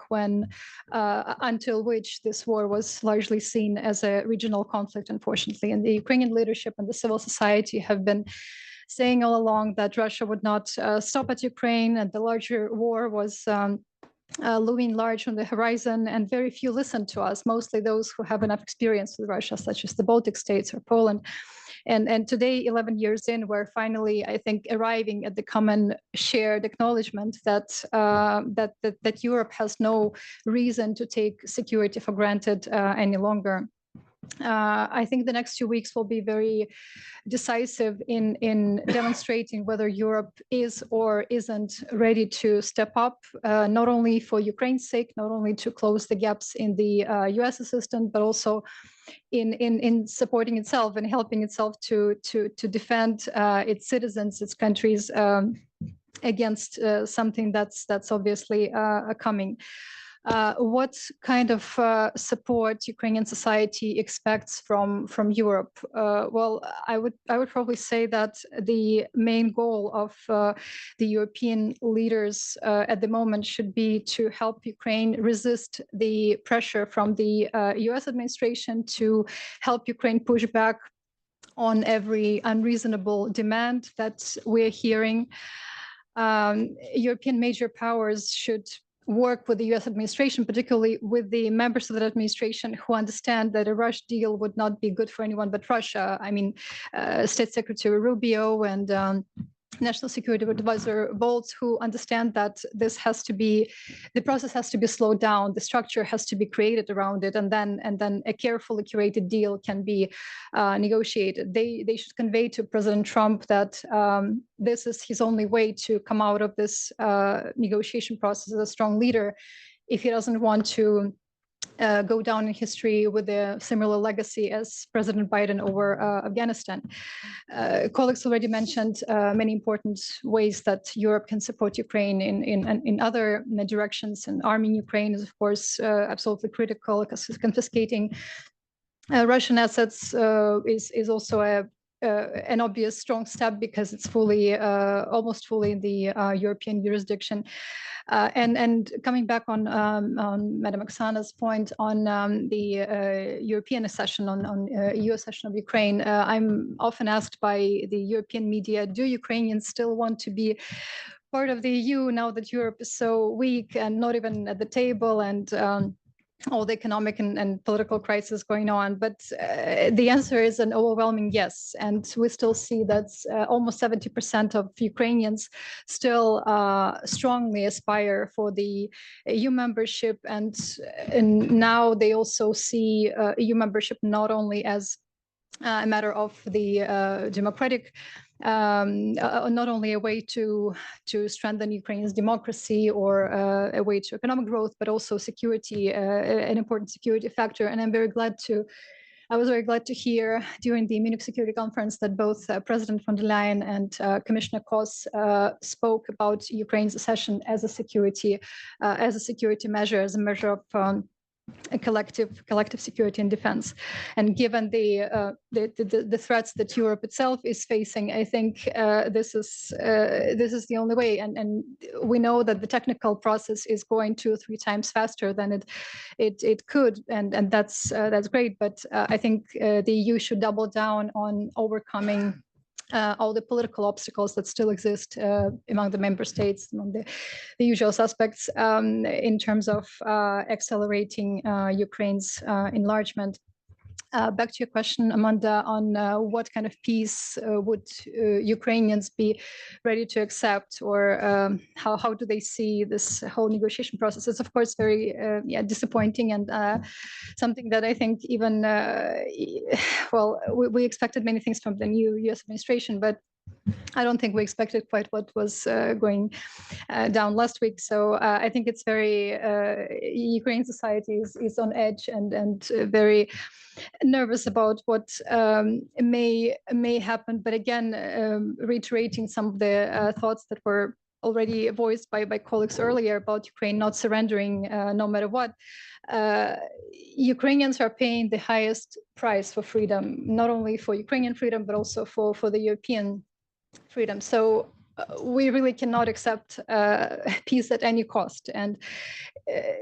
until which this war was largely seen as a regional conflict, unfortunately. And the Ukrainian leadership and the civil society have been saying all along that Russia would not stop at Ukraine, and the larger war was looming large on the horizon, and very few listened to us, mostly those who have enough experience with Russia, such as the Baltic states or Poland. And today, 11 years in, we're finally, I think, arriving at the common shared acknowledgement that that Europe has no reason to take security for granted any longer. I think the next 2 weeks will be very decisive in demonstrating whether Europe is or isn't ready to step up, not only for Ukraine's sake, not only to close the gaps in the US assistance, but also in supporting itself and helping itself to defend its citizens, its countries, against something that's obviously coming. What kind of support Ukrainian society expects from Europe? Well, I would probably say that the main goal of the European leaders at the moment should be to help Ukraine resist the pressure from the US administration, to help Ukraine push back on every unreasonable demand that we're hearing. European major powers should work with the US administration, particularly with the members of that administration who understand that a rush deal would not be good for anyone but Russia. I mean, State Secretary Rubio and National Security Advisor Bolts, who understand that the process has to be slowed down, the structure has to be created around it, and then a carefully curated deal can be negotiated. They should convey to President Trump that this is his only way to come out of this negotiation process as a strong leader, if he doesn't want to go down in history with a similar legacy as President Biden over Afghanistan. Colleagues already mentioned many important ways that Europe can support Ukraine in other directions, and arming Ukraine is, of course, absolutely critical, because confiscating Russian assets is also an obvious strong step because it's fully, almost fully in the European jurisdiction. And coming back on Madam Oksana's point on the European accession, on EU accession of Ukraine, I'm often asked by the European media, do Ukrainians still want to be part of the EU now that Europe is so weak and not even at the table, and all the economic and political crisis going on? But the answer is an overwhelming yes. And we still see that almost 70% of Ukrainians still strongly aspire for the EU membership. And now they also see EU membership not only as a matter of the democratic, not only a way to strengthen Ukraine's democracy or a way to economic growth, but also security, an important security factor. And I was very glad to hear during the Munich Security Conference that both President von der Leyen and Commissioner Kos spoke about Ukraine's accession as a security measure, as a measure of a collective security and defense. And given the threats that Europe itself is facing, I think this is the only way. And we know that the technical process is going 2 or 3 times faster than it could, and that's great. But I think the EU should double down on overcoming all the political obstacles that still exist among the member states, among the usual suspects, in terms of accelerating Ukraine's enlargement. Back to your question, Amanda, on what kind of peace would Ukrainians be ready to accept, or how do they see this whole negotiation process? It's of course very disappointing, and something that I think even, well, we expected many things from the new US administration, but I don't think we expected quite what was going down last week. So I think it's very, Ukrainian society is on edge and very nervous about what may happen. But again, reiterating some of the thoughts that were already voiced by colleagues earlier about Ukraine not surrendering no matter what. Ukrainians are paying the highest price for freedom, not only for Ukrainian freedom, but also for the European freedom. So we really cannot accept peace at any cost. And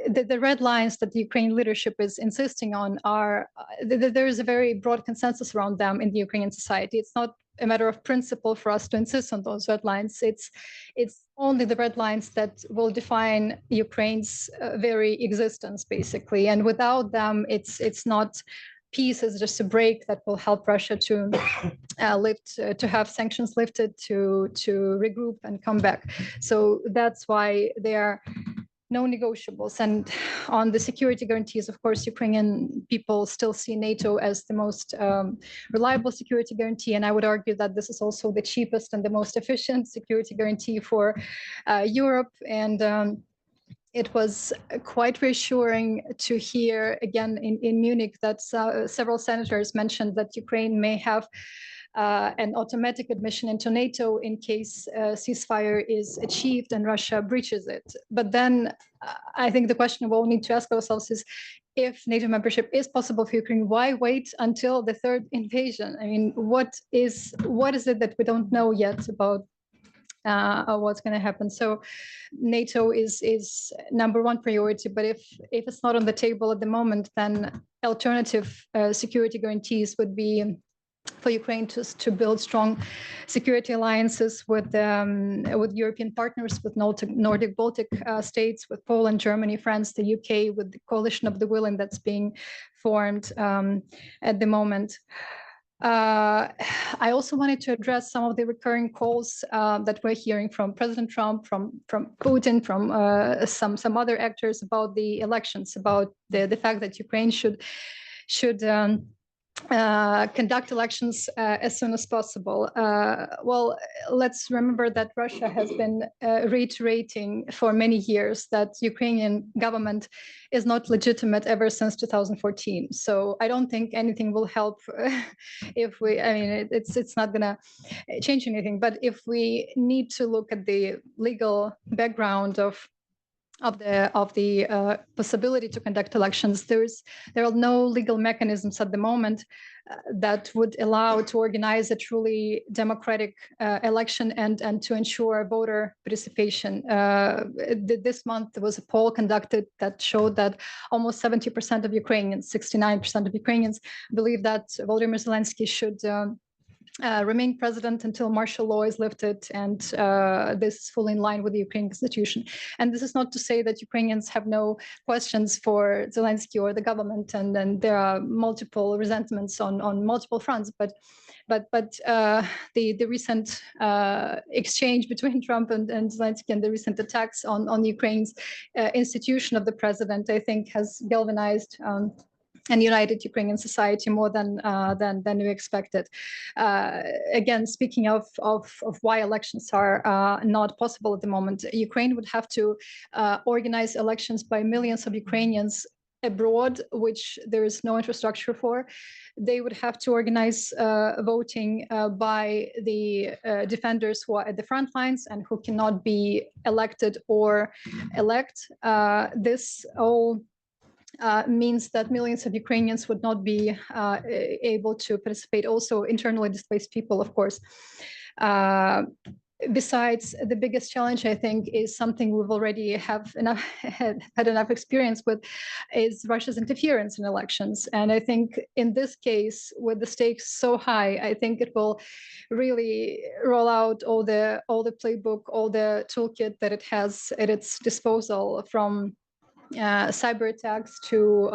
the red lines that the Ukrainian leadership is insisting on are, there is a very broad consensus around them in the Ukrainian society. It's not a matter of principle for us to insist on those red lines. It's only the red lines that will define Ukraine's very existence, basically. And without them, it's not peace, is just a break that will help Russia to to have sanctions lifted, to regroup and come back. So that's why there are no negotiables. And on the security guarantees, of course, Ukrainian people still see NATO as the most reliable security guarantee. And I would argue that this is also the cheapest and the most efficient security guarantee for Europe. And it was quite reassuring to hear again in Munich that several senators mentioned that Ukraine may have an automatic admission into NATO in case ceasefire is achieved and Russia breaches it. But then I think the question we'll need to ask ourselves is, if NATO membership is possible for Ukraine, why wait until the third invasion? I mean, what is it that we don't know yet about what's going to happen? So NATO is number one priority, but if it's not on the table at the moment, then alternative security guarantees would be for Ukraine to build strong security alliances with European partners, with Nordic Baltic states, with Poland, Germany, France, the UK, with the coalition of the willing that's being formed at the moment. I also wanted to address some of the recurring calls that we're hearing from President Trump, from Putin, from some other actors about the elections, about the fact that Ukraine should conduct elections as soon as possible. Well, let's remember that Russia has been reiterating for many years that Ukrainian government is not legitimate ever since 2014. So I don't think anything will help if it's not gonna change anything. But if we need to look at the legal background of possibility to conduct elections. There are no legal mechanisms at the moment that would allow to organize a truly democratic election and to ensure voter participation. This month there was a poll conducted that showed that almost 70% of Ukrainians, 69% of Ukrainians, believe that Volodymyr Zelensky should remain president until martial law is lifted, and this is fully in line with the Ukrainian constitution. And this is not to say that Ukrainians have no questions for Zelensky or the government, and then there are multiple resentments on multiple fronts. But the recent exchange between Trump and Zelensky and the recent attacks on Ukraine's institution of the president, I think, has galvanized and united Ukrainian society more than we expected. Again, speaking of why elections are not possible at the moment, Ukraine would have to organize elections by millions of Ukrainians abroad, which there is no infrastructure for. They would have to organize voting by the defenders who are at the front lines and who cannot be elected or elect. This all means that millions of Ukrainians would not be able to participate. Also, internally displaced people, of course. Besides, the biggest challenge, I think, is something we've already had enough experience with, is Russia's interference in elections. And I think in this case, with the stakes so high, I think it will really roll out all the playbook, all the toolkit that it has at its disposal, from cyber attacks to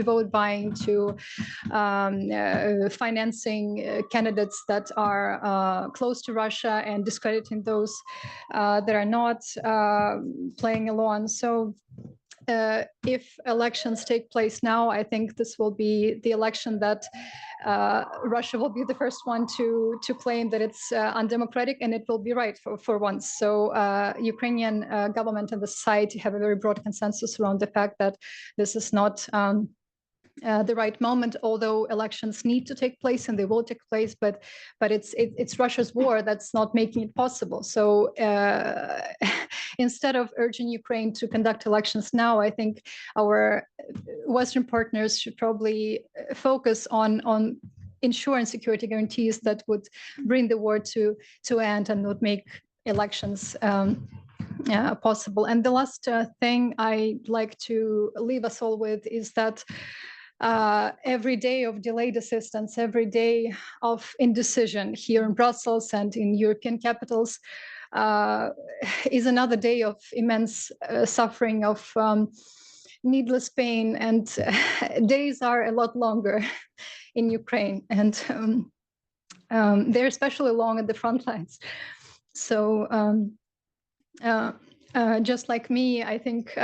vote buying to financing candidates that are close to Russia and discrediting those that are not playing along. So if elections take place now, I think this will be the election that Russia will be the first one to claim that it's undemocratic, and it will be right for once. So Ukrainian government and the society have a very broad consensus around the fact that this is not the right moment, although elections need to take place and they will take place, but it's Russia's war that's not making it possible. So instead of urging Ukraine to conduct elections now, I think our Western partners should probably focus on ensuring security guarantees that would bring the war to end and would make elections possible. And the last thing I'd like to leave us all with is that every day of delayed assistance, every day of indecision here in Brussels and in European capitals is another day of immense suffering, of needless pain, and days are a lot longer in Ukraine, and they're especially long at the front lines. So just like me, I think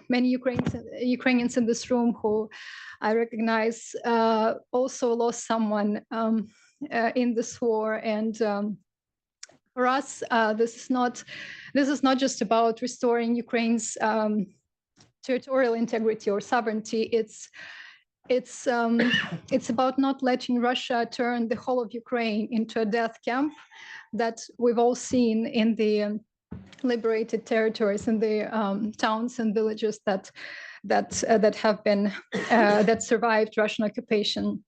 many Ukrainians in this room who I recognize also lost someone in this war. And for us, this is not just about restoring Ukraine's territorial integrity or sovereignty. It's about not letting Russia turn the whole of Ukraine into a death camp that we've all seen in the liberated territories, in the towns and villages that have been that survived Russian occupation.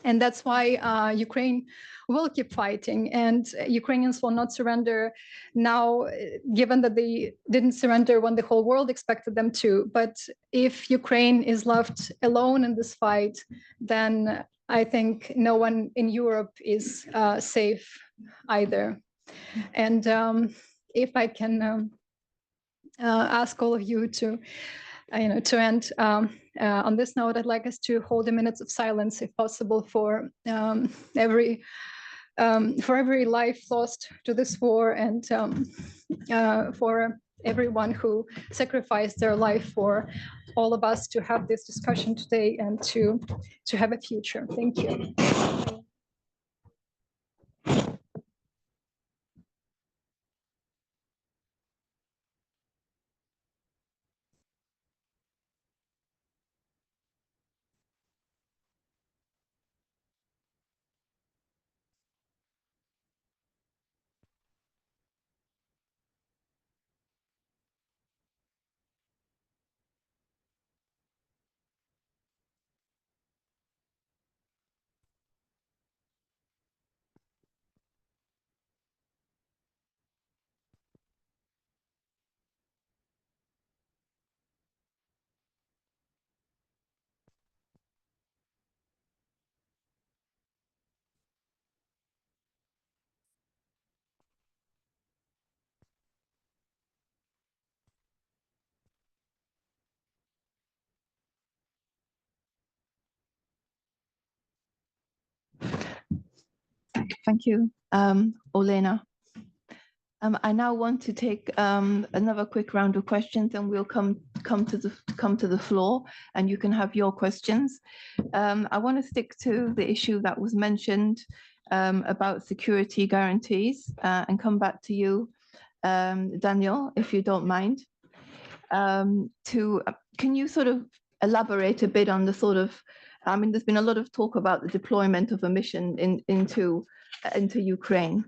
And that's why Ukraine will keep fighting, and Ukrainians will not surrender now, given that they didn't surrender when the whole world expected them to. But if Ukraine is left alone in this fight, then I think no one in Europe is safe either. And if I can ask all of you to end on this note, I'd like us to hold a minute of silence, if possible, for every life lost to this war, and for everyone who sacrificed their life for all of us to have this discussion today and to have a future. Thank you. Thank you, Olena. I now want to take another quick round of questions, and we'll come to the floor, and you can have your questions. I want to stick to the issue that was mentioned about security guarantees, and come back to you, Daniel, if you don't mind. Can you sort of elaborate a bit on the sort of, I mean, there's been a lot of talk about the deployment of a mission into Ukraine.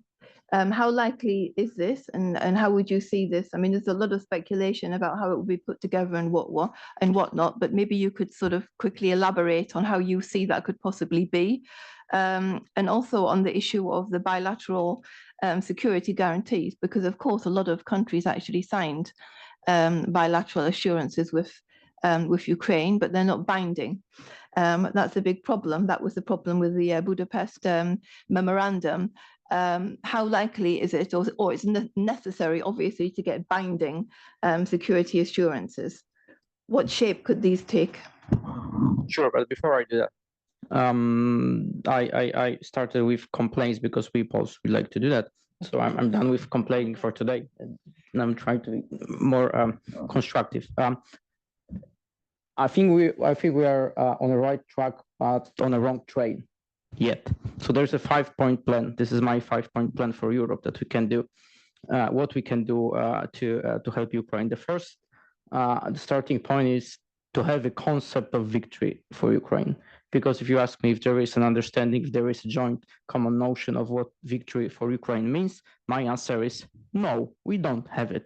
How likely is this, and how would you see this? I mean, there's a lot of speculation about how it will be put together and whatnot, but maybe you could sort of quickly elaborate on how you see that could possibly be, and also on the issue of the bilateral security guarantees, because of course a lot of countries actually signed bilateral assurances with Ukraine, but they're not binding. That's a big problem. That was the problem with the Budapest memorandum. How likely is it, or it's necessary, obviously, to get binding security assurances? What shape could these take? Sure, but before I do that, I started with complaints because we Poles we like to do that. So I'm done with complaining for today, and I'm trying to be more constructive. I think we are on the right track, but on the wrong train yet. So there's a 5-point plan. This is my 5-point plan for Europe that we can do. What we can do to help Ukraine. The first, the starting point is to have a concept of victory for Ukraine. Because if you ask me if there is an understanding, if there is a joint common notion of what victory for Ukraine means, my answer is no, we don't have it.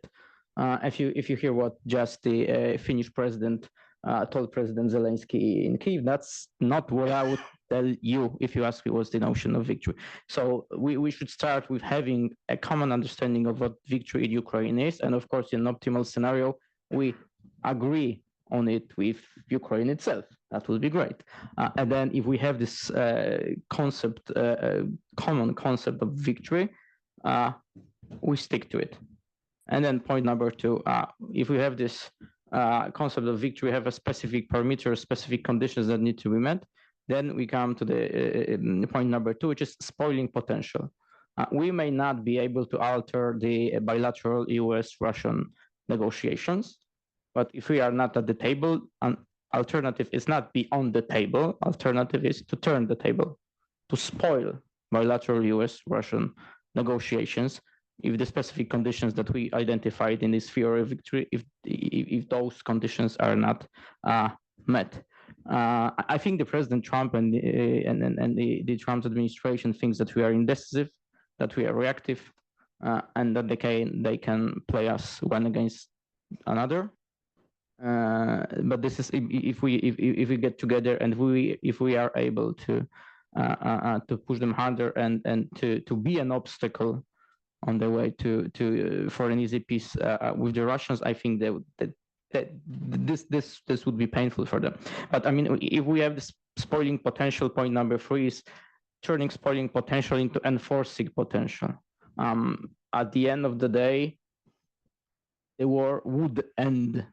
If you hear what just the Finnish president told President Zelensky in Kyiv, that's not what I would tell you if you ask me what's the notion of victory. So we should start with having a common understanding of what victory in Ukraine is. And of course, in an optimal scenario, we agree on it with Ukraine itself. That would be great. And then if we have this common concept of victory, we stick to it. And then point number 2, if we have this concept of victory, have a specific parameter, specific conditions that need to be met, then we come to the point number 2, which is spoiling potential. We may not be able to alter the bilateral US-Russian negotiations, but if we are not at the table, an alternative is not be on the table. Alternative is to turn the table, to spoil bilateral US-Russian negotiations if the specific conditions that we identified in this theory of victory, if those conditions are not met. I think the President Trump and the Trump administration thinks that we are indecisive, that we are reactive, and that they can play us one against another. But this is if we get together and if we are able to push them harder and to be an obstacle on the way for an easy peace with the Russians, I think that this would be painful for them. But I mean, if we have this spoiling potential, point number 3 is turning spoiling potential into enforcing potential. At the end of the day, the war would end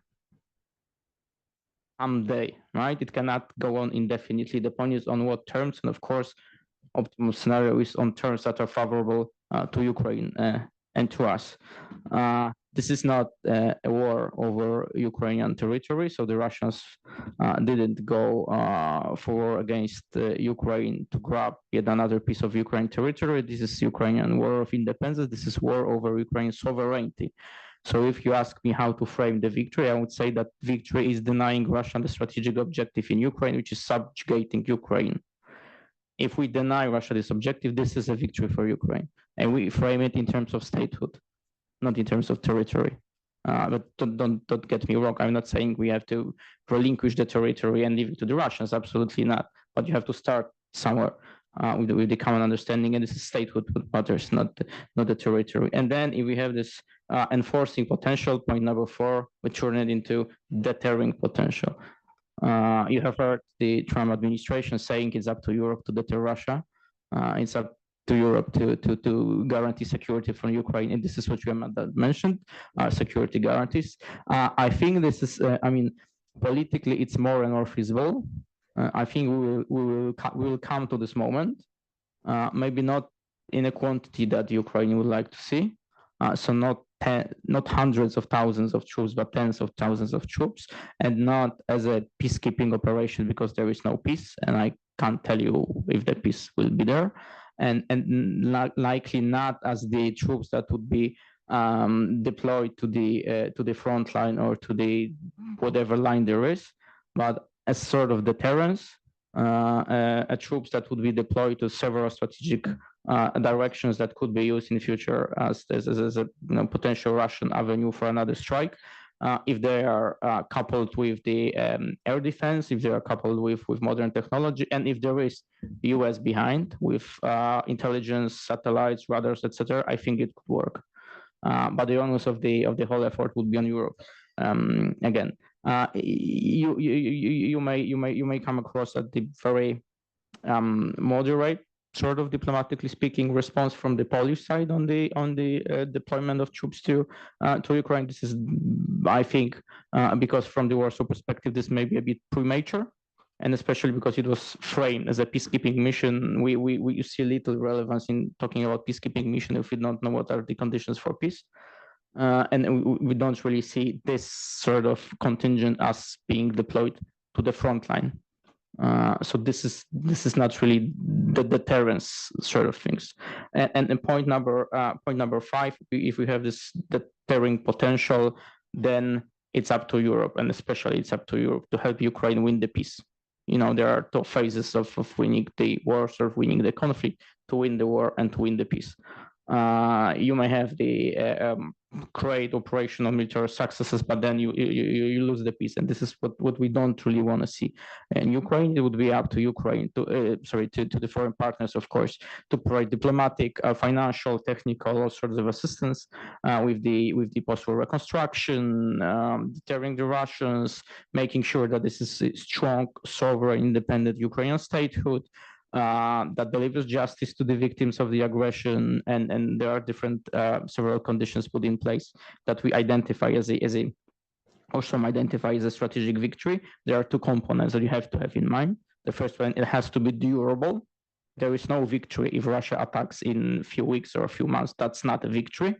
someday, right? It cannot go on indefinitely. The point is on what terms, and of course, optimal scenario is on terms that are favorable to Ukraine and to us. This is not a war over Ukrainian territory, so the Russians didn't go for war against Ukraine to grab yet another piece of Ukraine territory. This is Ukrainian war of independence. This is war over Ukraine sovereignty. So if you ask me how to frame the victory, I would say that victory is denying Russia the strategic objective in Ukraine, which is subjugating Ukraine. If we deny Russia this objective, this is a victory for Ukraine. And we frame it in terms of statehood, not in terms of territory. But don't get me wrong. I'm not saying we have to relinquish the territory and leave it to the Russians. Absolutely not. But you have to start somewhere with the common understanding, and this is statehood what matters, not the territory. And then if we have this enforcing potential, point number 4, we turn it into deterring potential. You have heard the Trump administration saying it's up to Europe to deter Russia. It's up to Europe to guarantee security from Ukraine, and this is what you mentioned, security guarantees. I think this is, I mean, politically it's more and more feasible. I think we will come to this moment, maybe not in a quantity that Ukraine would like to see. So not hundreds of thousands of troops, but tens of thousands of troops, and not as a peacekeeping operation because there is no peace, and I can't tell you if the peace will be there, and likely not as the troops that would be deployed to the front line or to the whatever line there is, but as sort of deterrence, troops that would be deployed to several strategic directions that could be used in the future as a potential Russian avenue for another strike. If they are coupled with the air defense, if they are coupled with modern technology, and if there is US behind with intelligence, satellites, radars, etc., I think it could work. But the onus of the whole effort would be on Europe. Again, you may come across at the very moderate, sort of diplomatically speaking, response from the Polish side on the deployment of troops to Ukraine. This is, I think, because from the Warsaw perspective, this may be a bit premature, and especially because it was framed as a peacekeeping mission. We see little relevance in talking about peacekeeping mission if we don't know what are the conditions for peace. And we don't really see this sort of contingent as being deployed to the front line. So this is not really the deterrence sort of things. And point number 5, if we have this deterring potential, then it's up to Europe, and especially it's up to Europe to help Ukraine win the peace. There are 2 phases of winning the war, sort of winning the conflict, to win the war and to win the peace. You may have the great operational military successes, but then you lose the peace, and this is what we don't really want to see. In Ukraine, it would be up to Ukraine to the foreign partners, of course, to provide diplomatic, financial, technical, all sorts of assistance with the post-war reconstruction, deterring the Russians, making sure that this is a strong, sovereign, independent Ukrainian statehood. That delivers justice to the victims of the aggression, and there are different several conditions put in place that we identify as a or some identify as a strategic victory. There are 2 components that you have to have in mind. The first one, it has to be durable. There is no victory if Russia attacks in a few weeks or a few months. That's not a victory.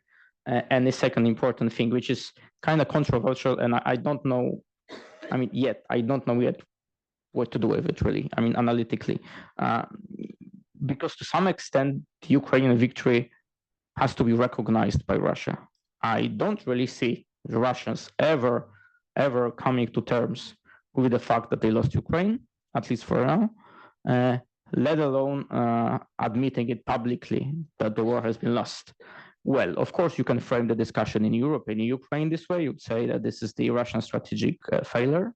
And the second important thing, which is kind of controversial, and I don't know yet what to do with it, really. Analytically, because to some extent, the Ukrainian victory has to be recognized by Russia. I don't really see the Russians ever coming to terms with the fact that they lost Ukraine, at least for now, let alone admitting it publicly that the war has been lost. Well, of course, you can frame the discussion in Europe and in Ukraine this way. You'd say that this is the Russian strategic failure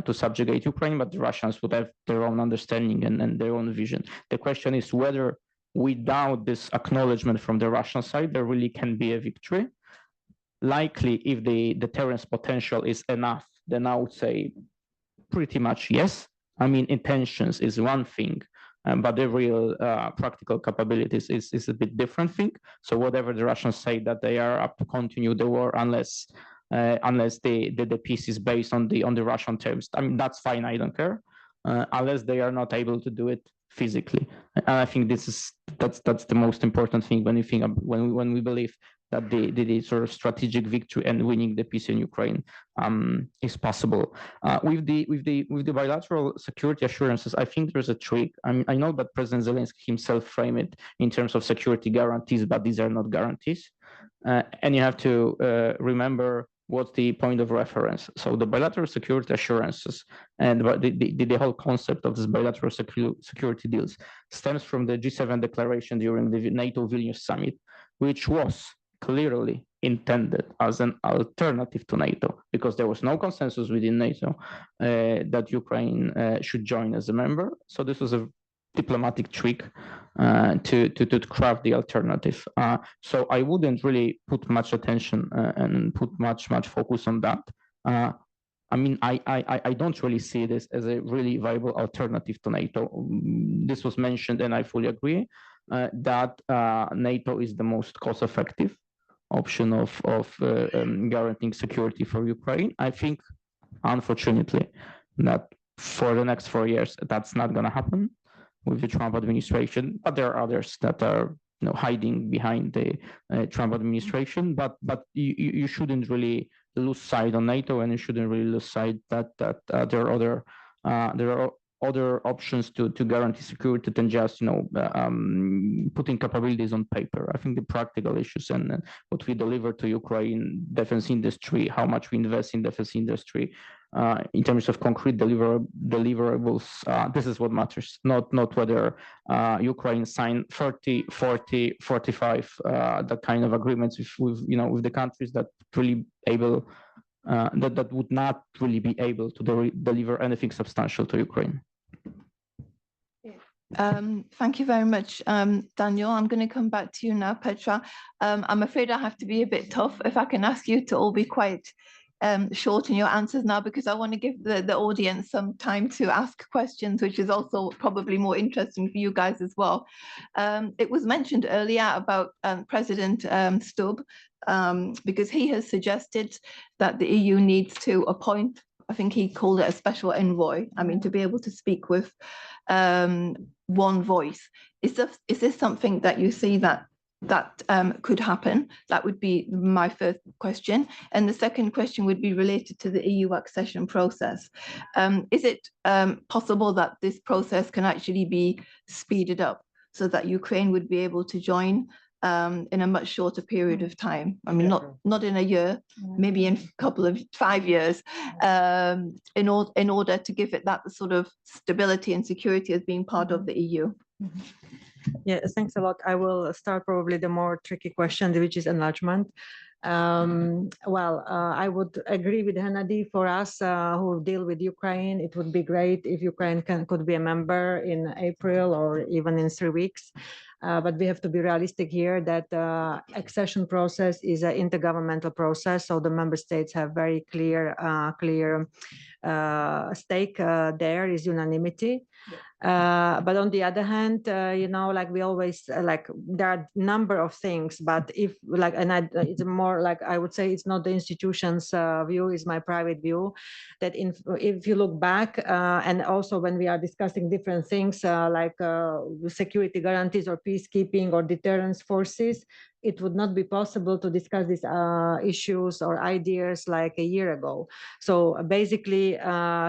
to subjugate Ukraine, but the Russians would have their own understanding and their own vision. The question is whether without this acknowledgement from the Russian side, there really can be a victory. Likely, if the deterrence potential is enough, then I would say pretty much yes. Intentions is one thing, but the real practical capabilities is a bit different thing. So whatever the Russians say that they are up to continue the war unless the peace is based on the Russian terms. That's fine. I don't care, unless they are not able to do it physically. And I think that's the most important thing when you think when we believe that the sort of strategic victory and winning the peace in Ukraine is possible. With the bilateral security assurances, I think there's a trick. I know that President Zelensky himself framed it in terms of security guarantees, but these are not guarantees. And you have to remember what's the point of reference. So the bilateral security assurances and the whole concept of this bilateral security deals stems from the G7 declaration during the NATO Vilnius summit, which was clearly intended as an alternative to NATO, because there was no consensus within NATO that Ukraine should join as a member. So this was a diplomatic trick to craft the alternative. So I wouldn't really put much attention and put much focus on that. I don't really see this as a really viable alternative to NATO. This was mentioned, and I fully agree that NATO is the most cost-effective option of guaranteeing security for Ukraine. I think, unfortunately, that for the next 4 years, that's not going to happen with the Trump administration, but there are others that are hiding behind the Trump administration. But you shouldn't really lose sight on NATO, and you shouldn't really lose sight that there are other options to guarantee security than just putting capabilities on paper. I think the practical issues and what we deliver to Ukraine defense industry, how much we invest in defense industry, in terms of concrete deliverables, this is what matters. Not whether Ukraine signed 30, 40, 45 that kind of agreements with the countries that really able that would not really be able to deliver anything substantial to Ukraine. Thank you very much, Daniel. I'm going to come back to you now, Petra. I'm afraid I have to be a bit tough. If I can ask you to all be quite short in your answers now, because I want to give the audience some time to ask questions, which is also probably more interesting for you guys as well. It was mentioned earlier about President Stubb, because he has suggested that the EU needs to appoint, I think he called it a special envoy, I mean, to be able to speak with one voice. Is this something that you see that could happen? That would be my first question. And the second question would be related to the EU accession process. Is it possible that this process can actually be speeded up so that Ukraine would be able to join in a much shorter period of time? I mean, not in a year, maybe in a couple of 5 years, in order to give it that sort of stability and security as being part of the EU. Yeah, thanks a lot. I will start probably the more tricky question, which is enlargement. I would agree with Hennadiy. For us who deal with Ukraine, it would be great if Ukraine could be a member in April or even in 3 weeks. But we have to be realistic here that accession process is an intergovernmental process. So the member states have very clear stake. There is unanimity. But on the other hand, like we always there are a number of things, but if it's more like, I would say it's not the institution's view, is my private view, that if you look back and also when we are discussing different things like security guarantees or peacekeeping or deterrence forces, it would not be possible to discuss these issues or ideas like a year ago. So basically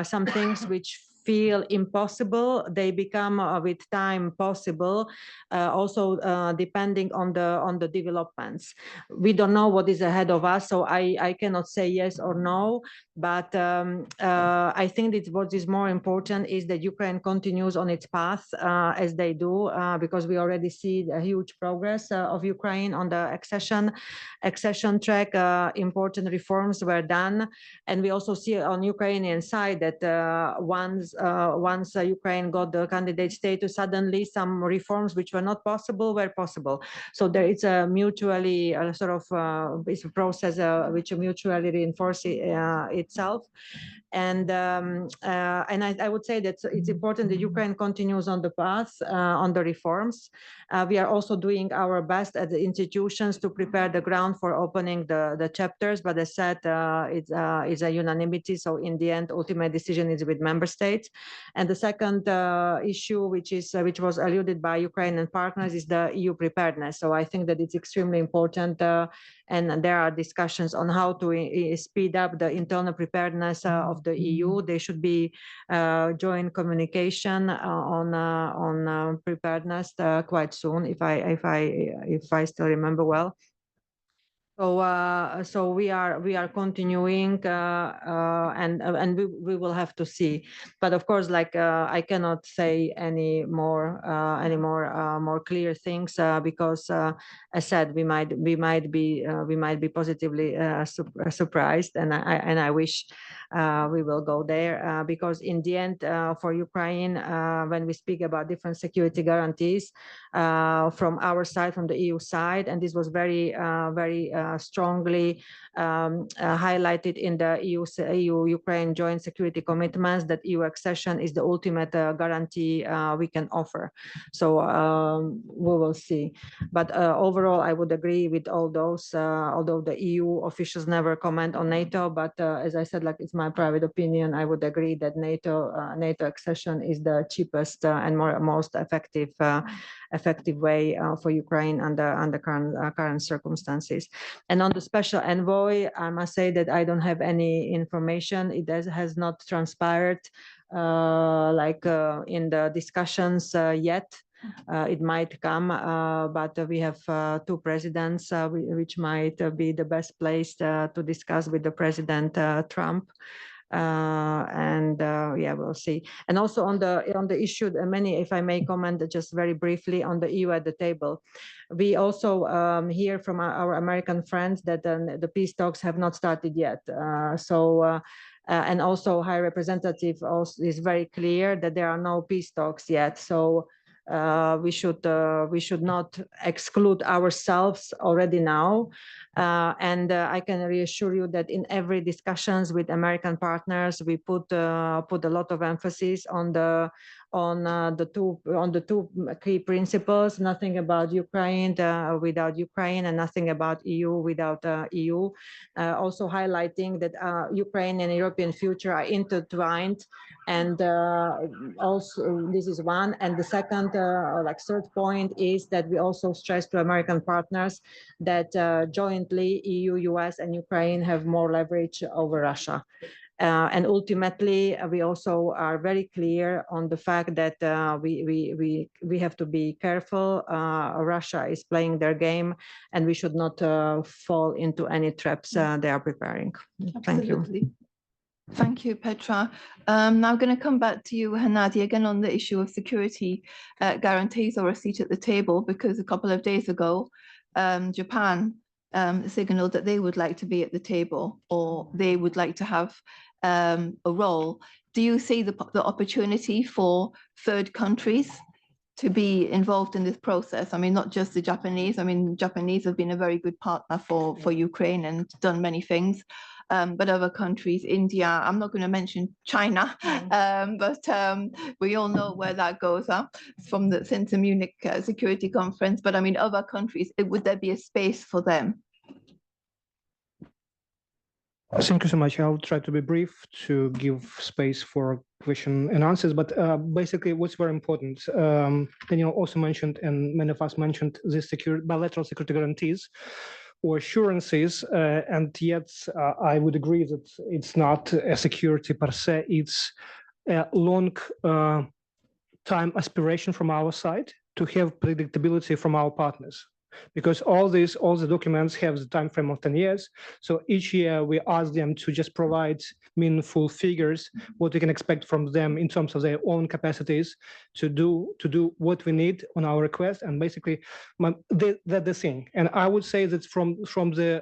some things which feel impossible, they become with time possible, also depending on the developments. We don't know what is ahead of us, so I cannot say yes or no, but I think that what is more important is that Ukraine continues on its path as they do, because we already see a huge progress of Ukraine on the accession track. Important reforms were done, and we also see on Ukrainian side that once Ukraine got the candidate status, suddenly some reforms which were not possible were possible. So there is a mutually it's a process which mutually reinforces itself. And I would say that it's important that Ukraine continues on the path on the reforms. We are also doing our best at the institutions to prepare the ground for opening the chapters. But as said, it's a unanimity. So in the end, ultimate decision is with member states. And the second issue, which was alluded by Ukrainian partners, is the EU preparedness. So I think that it's extremely important. And there are discussions on how to speed up the internal preparedness of the EU. There should be joint communication on preparedness quite soon, if I still remember well. So we are continuing, and we will have to see. But of course, I cannot say any more clear things because, as said, we might be positively surprised, and I wish we will go there because in the end, for Ukraine, when we speak about different security guarantees from our side, from the EU side, and this was very strongly highlighted in the EU-Ukraine joint security commitments, that EU accession is the ultimate guarantee we can offer. So we will see. But overall, I would agree with all those, although the EU officials never comment on NATO, but as I said, it's my private opinion, I would agree that NATO accession is the cheapest and most effective way for Ukraine under current circumstances. And on the special envoy, I must say that I don't have any information. It has not transpired in the discussions yet. It might come, but we have two presidents, which might be the best place to discuss with the President Trump. Yeah, we'll see. And also on the issue, if I may comment just very briefly on the EU at the table, we also hear from our American friends that the peace talks have not started yet. And also High Representative also is very clear that there are no peace talks yet. So we should not exclude ourselves already now. And I can reassure you that in every discussions with American partners, we put a lot of emphasis on the two key principles: nothing about Ukraine without Ukraine, and nothing about EU without EU. Also highlighting that Ukraine and European future are intertwined. And also this is one. And the second, third point is that we also stress to American partners that jointly EU, US, and Ukraine have more leverage over Russia. And ultimately, we also are very clear on the fact that we have to be careful. Russia is playing their game, and we should not fall into any traps they are preparing. Thank you. Thank you, Petra. Now I'm going to come back to you, Hennadiy, again on the issue of security guarantees or a seat at the table, because a couple of days ago, Japan signaled that they would like to be at the table, or they would like to have a role. Do you see the opportunity for third countries to be involved in this process? I mean, not just the Japanese. I mean, Japanese have been a very good partner for Ukraine and done many things. But other countries, India, I'm not going to mention China, but we all know where that goes since the Munich Security Conference. But I mean, other countries, would there be a space for them? Thank you so much. I'll try to be brief to give space for question and answers. But basically, what's very important, Daniel also mentioned, and many of us mentioned, this bilateral security guarantees or assurances, and yet I would agree that it's not a security per se, it's a long time aspiration from our side to have predictability from our partners. Because all the documents have the time frame of 10 years. So each year we ask them to just provide meaningful figures, what we can expect from them in terms of their own capacities to do what we need on our request. And basically that's the thing. And I would say that from the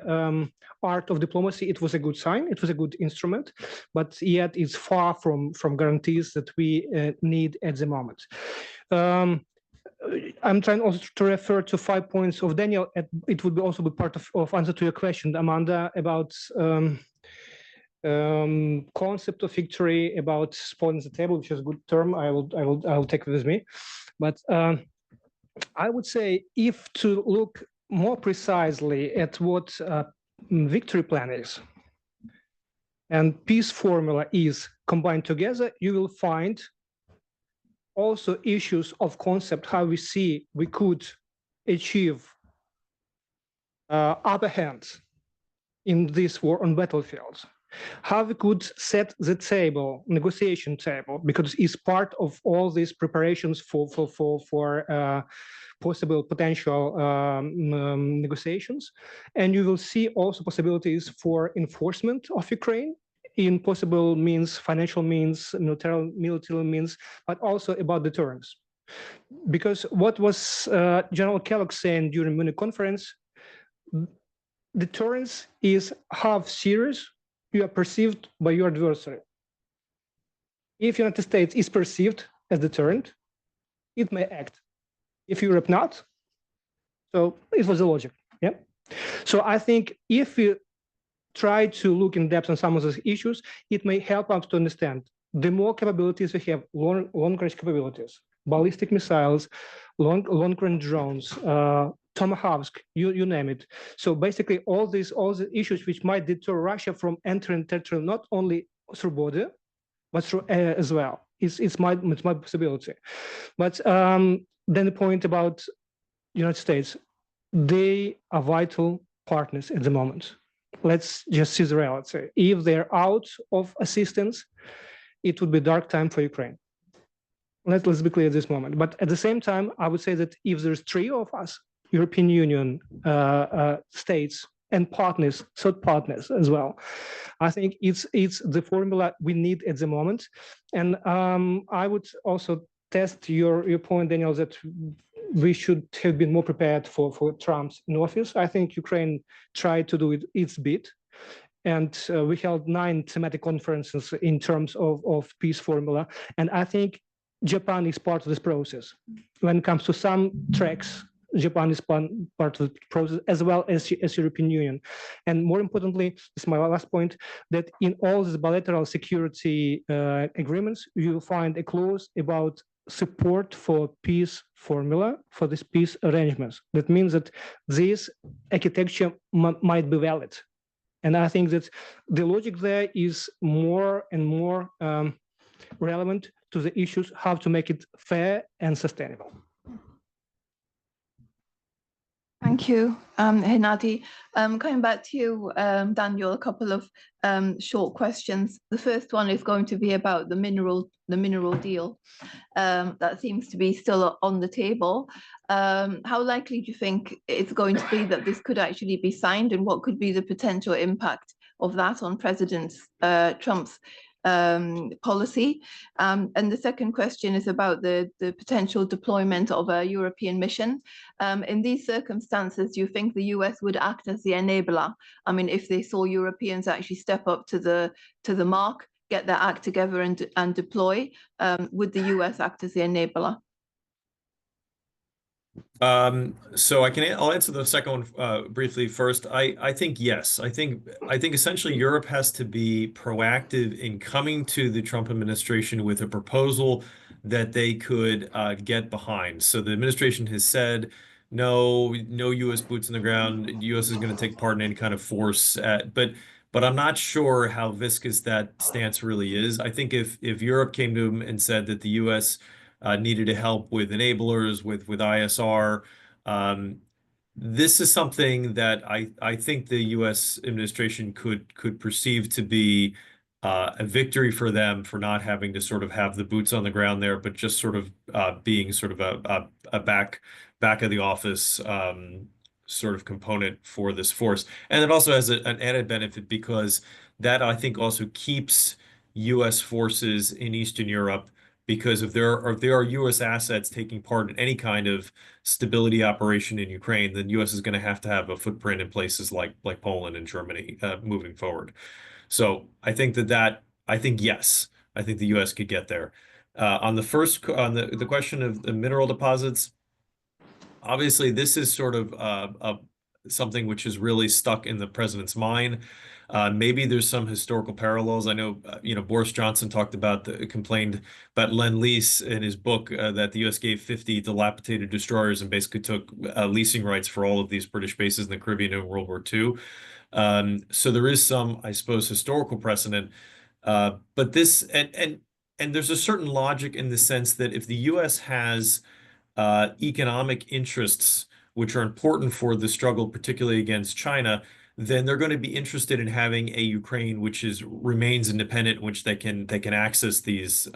art of diplomacy, it was a good sign. It was a good instrument, but yet it's far from guarantees that we need at the moment. I'm trying also to refer to 5 points of Daniel. It would also be part of answer to your question, Amanda, about concept of victory, about spawning the table, which is a good term. I will take it with me. But I would say, if to look more precisely at what victory plan is and peace formula is combined together, you will find also issues of concept, how we see we could achieve upper hands in this war on battlefields, how we could set the table, negotiation table, because it's part of all these preparations for possible potential negotiations. And you will see also possibilities for enforcement of Ukraine in possible means, financial means, military means, but also about deterrence. Because what was General Kellogg saying during Munich conference, deterrence is how serious you are perceived by your adversary. If the United States is perceived as deterrent, it may act. If Europe not, so it was the logic. Yeah. So I think if we try to look in depth on some of those issues, it may help us to understand the more capabilities we have, long-range capabilities, ballistic missiles, long-range drones, Tomahawks, you name it. So basically all the issues which might deter Russia from entering territory, not only through border, but through air as well. It's my possibility. But then the point about United States, they are vital partners at the moment. Let's just see the reality. If they're out of assistance, it would be a dark time for Ukraine. Let's be clear at this moment. But at the same time, I would say that if there's three of us, European Union, states, and partners, third partners as well, I think it's the formula we need at the moment. And I would also test your point, Daniel, that we should have been more prepared for Trump's in office. I think Ukraine tried to do its bit. And we held 9 thematic conferences in terms of peace formula. And I think Japan is part of this process. When it comes to some tracks, Japan is part of the process, as well as European Union. And more importantly, this is my last point, that in all these bilateral security agreements, you will find a clause about support for peace formula, for this peace arrangements. That means that this architecture might be valid. And I think that the logic there is more and more relevant to the issues, how to make it fair and sustainable. Thank you, Hennadiy. Coming back to you, Daniel, a couple of short questions. The first one is going to be about the mineral deal. That seems to be still on the table. How likely do you think it's going to be that this could actually be signed, and what could be the potential impact of that on President Trump's policy? And the second question is about the potential deployment of a European mission. In these circumstances, do you think the US would act as the enabler? I mean, if they saw Europeans actually step up to the mark, get their act together and deploy, would the US act as the enabler? So I'll answer the second one briefly first. I think yes. I think essentially Europe has to be proactive in coming to the Trump administration with a proposal that they could get behind. So the administration has said no U.S. boots on the ground. The U.S. is going to take part in any kind of force. But I'm not sure how viscous that stance really is. I think if Europe came to him and said that the U.S. Needed to help with enablers, with ISR. This is something that I think the U.S. administration could perceive to be a victory for them for not having to sort of have the boots on the ground there, but just sort of being sort of a back of the office sort of component for this force. And it also has an added benefit because that I think also keeps U.S. forces in Eastern Europe. Because if there are U.S. assets taking part in any kind of stability operation in Ukraine, then U.S. is going to have a footprint in places like Poland and Germany moving forward. So I think I think yes, I think the U.S. could get there. On the question of the mineral deposits, obviously this is sort of something which is really stuck in the president's mind. Maybe there's some historical parallels. I know, Boris Johnson complained about Lend-Lease in his book that the U.S. gave 50 dilapidated destroyers and basically took leasing rights for all of these British bases in the Caribbean in World War II. So there is some, I suppose, historical precedent. But this, and there's a certain logic in the sense that if the U.S. has economic interests which are important for the struggle, particularly against China, then they're going to be interested in having a Ukraine which remains independent, in which they can access these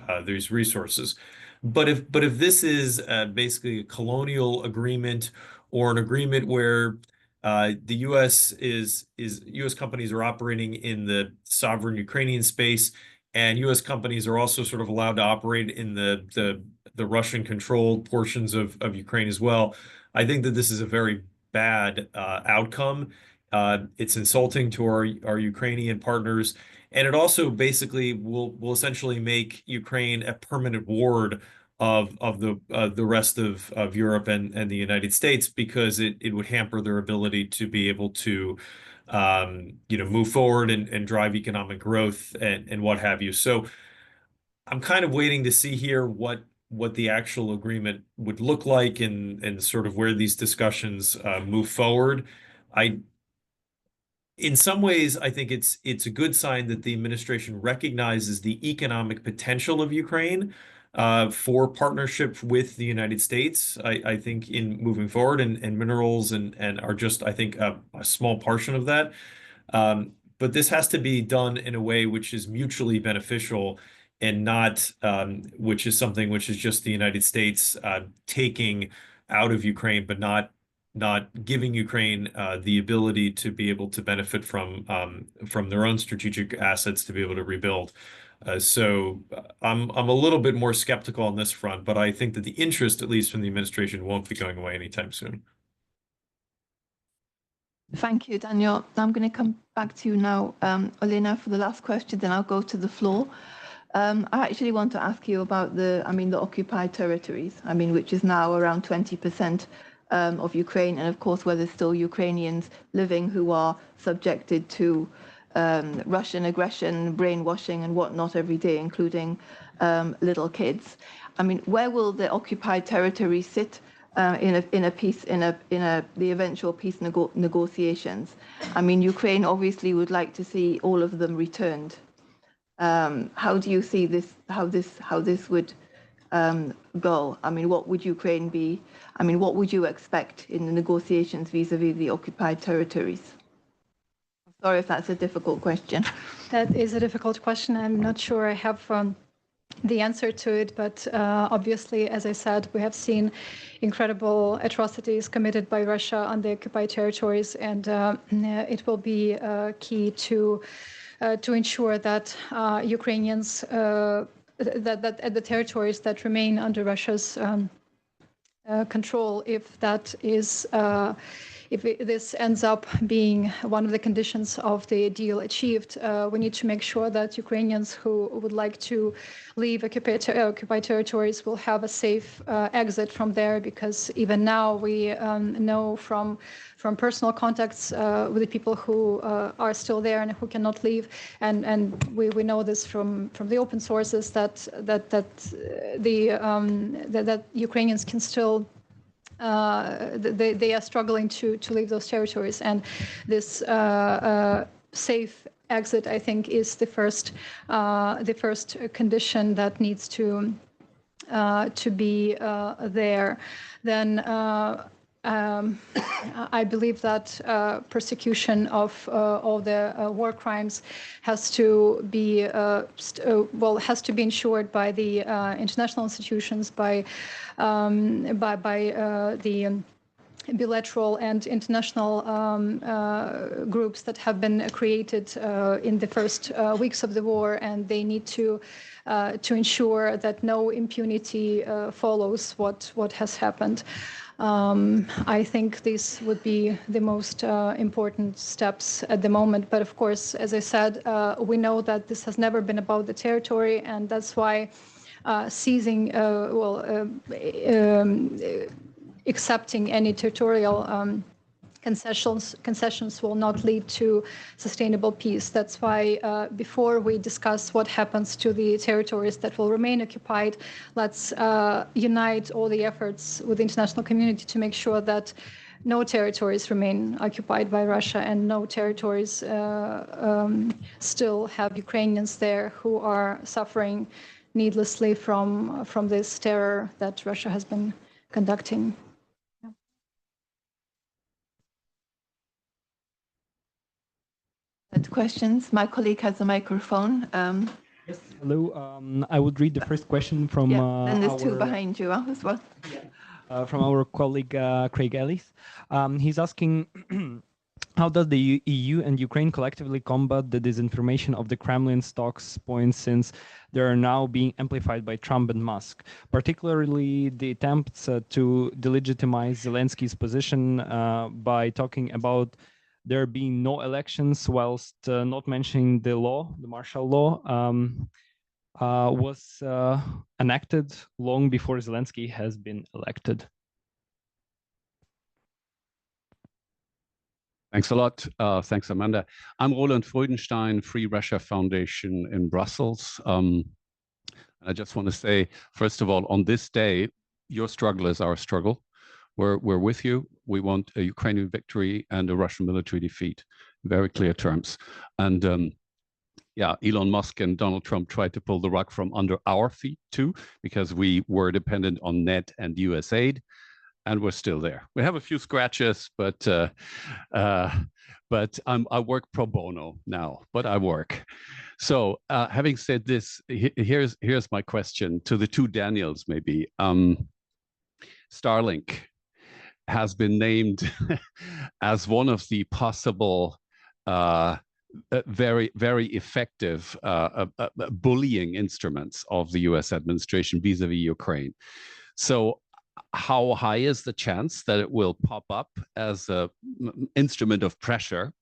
resources. But if this is basically a colonial agreement or an agreement where the U.S. U.S. companies are operating in the sovereign Ukrainian space, and U.S. companies are also sort of allowed to operate in the Russian-controlled portions of Ukraine as well, I think that this is a very bad outcome. It's insulting to our Ukrainian partners, and it also basically will essentially make Ukraine a permanent ward of the rest of Europe and the United States, because it would hamper their ability to be able to move forward and drive economic growth and what have you. So I'm kind of waiting to see here what the actual agreement would look like and sort of where these discussions move forward. in some ways, I think it's a good sign that the administration recognizes the economic potential of Ukraine for partnership with the United States. I think in moving forward, and minerals and are just, I think, a small portion of that. But this has to be done in a way which is mutually beneficial and not which is something which is just the United States taking out of Ukraine, but not giving Ukraine the ability to be able to benefit from their own strategic assets to be able to rebuild. So I'm a little bit more skeptical on this front, but I think that the interest, at least from the administration, won't be going away anytime soon. Thank you, Daniel. I'm going to come back to you now, Olena, for the last question, then I'll go to the floor. I actually want to ask you about the occupied territories, which is now around 20% of Ukraine, and of course, where there's still Ukrainians living who are subjected to Russian aggression, brainwashing, and whatnot every day, including little kids. Where will the occupied territory sit in the eventual peace negotiations? Ukraine obviously would like to see all of them returned. How do you see this? How this would go? What would Ukraine be? What would you expect in the negotiations vis-a-vis the occupied territories? Sorry if that's a difficult question. That is a difficult question. I'm not sure I have the answer to it, but obviously, as I said, we have seen incredible atrocities committed by Russia on the occupied territories, and it will be key to ensure that Ukrainians, that the territories that remain under Russia's control, if that is if this ends up being one of the conditions of the deal achieved, we need to make sure that Ukrainians who would like to leave occupied territories will have a safe exit from there, because even now we know from personal contacts with the people who are still there and who cannot leave, and we know this from the open sources that Ukrainians can still they are struggling to leave those territories, and this safe exit, I think, is the first condition that needs to be there. Then I believe that persecution of all the war crimes has to be has to be ensured by the international institutions, by the bilateral and international groups that have been created in the first weeks of the war, and they need to ensure that no impunity follows what has happened. I think these would be the most important steps at the moment. But of course, as I said, we know that this has never been about the territory, and that's why seizing, accepting any territorial concessions will not lead to sustainable peace. That's why before we discuss what happens to the territories that will remain occupied, let's unite all the efforts with the international community to make sure that no territories remain occupied by Russia, and no territories still have Ukrainians there who are suffering needlessly from this terror that Russia has been conducting. Questions? My colleague has a microphone. Yes, hello. I would read the first question from and there's two behind you as well. From our colleague Craig Ellis. He's asking, how does the EU and Ukraine collectively combat the disinformation of the Kremlin's talks points, since they are now being amplified by Trump and Musk, particularly the attempts to delegitimize Zelensky's position by talking about there being no elections, whilst not mentioning the law, the martial law, was enacted long before Zelensky has been elected. Thanks a lot. Thanks, Amanda. I'm Roland Freudenstein, Free Russia Foundation in Brussels. I just want to say, first of all, on this day, your struggle is our struggle. We're with you. We want a Ukrainian victory and a Russian military defeat. very clear terms. And yeah, Elon Musk and Donald Trump tried to pull the rug from under our feet too, because we were dependent on net and US aid, and we're still there. We have a few scratches, but I work pro bono now, but I work. So having said this, here's my question to the two Daniels, maybe. Starlink has been named as one of the possible very, very effective bullying instruments of the US administration vis-a-vis Ukraine. So how high is the chance that it will pop up as an instrument of pressure?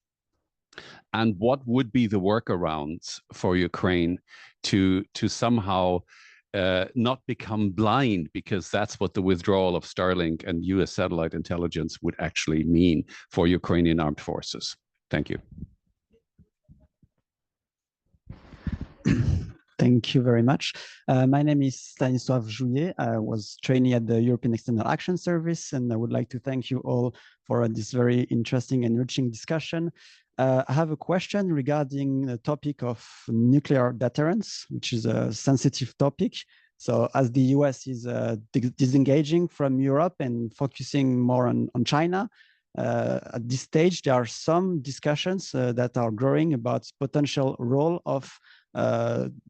And what would be the workarounds for Ukraine to somehow not become blind, because that's what the withdrawal of Starlink and US satellite intelligence would actually mean for Ukrainian armed forces? Thank you. Thank you very much. My name is Stanisław Jouillet. I was trainee at the European External Action Service, and I would like to thank you all for this very interesting and enriching discussion. I have a question regarding the topic of nuclear deterrence, which is a sensitive topic. So as the US is disengaging from Europe and focusing more on China, at this stage, there are some discussions that are growing about potential role of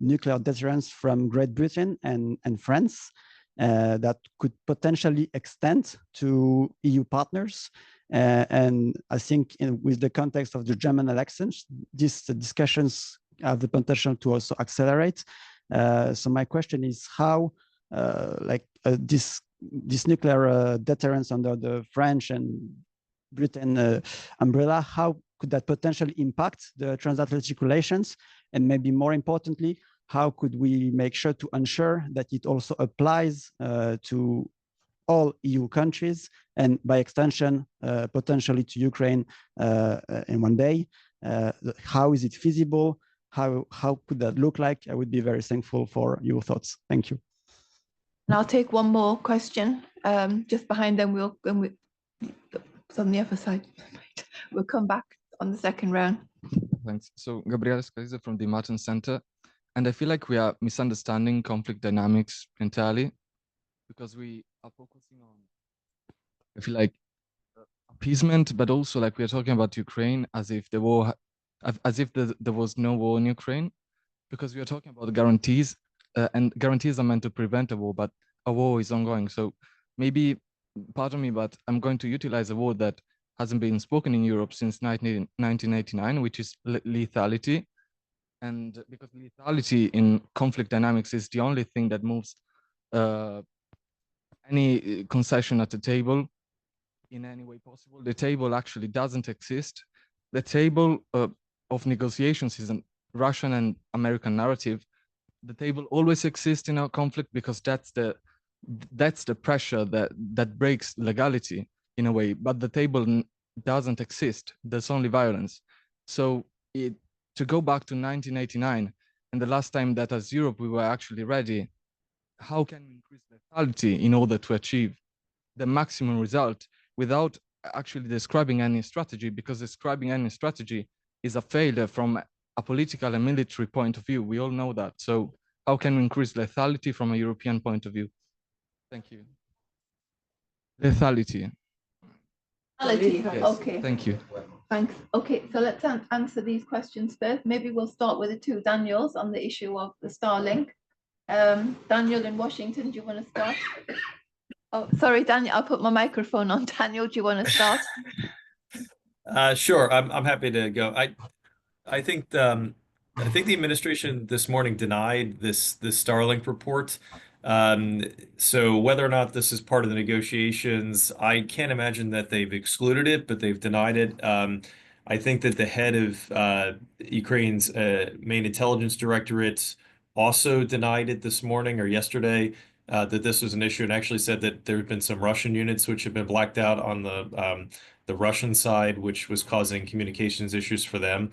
nuclear deterrence from Great Britain and France that could potentially extend to EU partners. And I think with the context of the German elections, these discussions have the potential to also accelerate. So my question is how this nuclear deterrence under the French and Britain umbrella, how could that potentially impact the transatlantic relations? And maybe more importantly, how could we make sure to ensure that it also applies to all EU countries and by extension, potentially to Ukraine in one day? How is it feasible? How could that look like? I would be very thankful for your thoughts. Thank you. And I'll take one more question. Just behind them, it's on the other side. We'll come back on the second round. Thanks. So Gabriele Scalise from the Martin Center. And I feel like we are misunderstanding conflict dynamics entirely because we are focusing on, I feel like, appeasement, but also like we are talking about Ukraine as if the war, as if there was no war in Ukraine, because we are talking about guarantees and guarantees are meant to prevent a war, but a war is ongoing. So maybe, pardon me, but I'm going to utilize a word that hasn't been spoken in Europe since 1989, which is lethality. And because lethality in conflict dynamics is the only thing that moves any concession at the table in any way possible. The table actually doesn't exist. The table of negotiations is a Russian and American narrative. The table always exists in our conflict because that's the pressure that breaks legality in a way, but the table doesn't exist. There's only violence. So to go back to 1989 and the last time that as Europe we were actually ready, how can we increase lethality in order to achieve the maximum result without actually describing any strategy? Because describing any strategy is a failure from a political and military point of view. We all know that. So how can we increase lethality from a European point of view? Thank you. Lethality. Yes. Okay. Thank you. Thanks. Okay, so let's answer these questions first. Maybe we'll start with the two Daniels on the issue of the Starlink. Daniel in Washington, do you want to start? Oh, sorry, Daniel, I'll put my microphone on. Daniel, do you want to start? Sure, I'm happy to go. I think the administration this morning denied this Starlink report. So whether or not this is part of the negotiations, I can't imagine that they've excluded it, but they've denied it. I think that the head of Ukraine's main intelligence directorate also denied it this morning or yesterday, that this was an issue, and actually said that there have been some Russian units which have been blacked out on the Russian side, which was causing communications issues for them.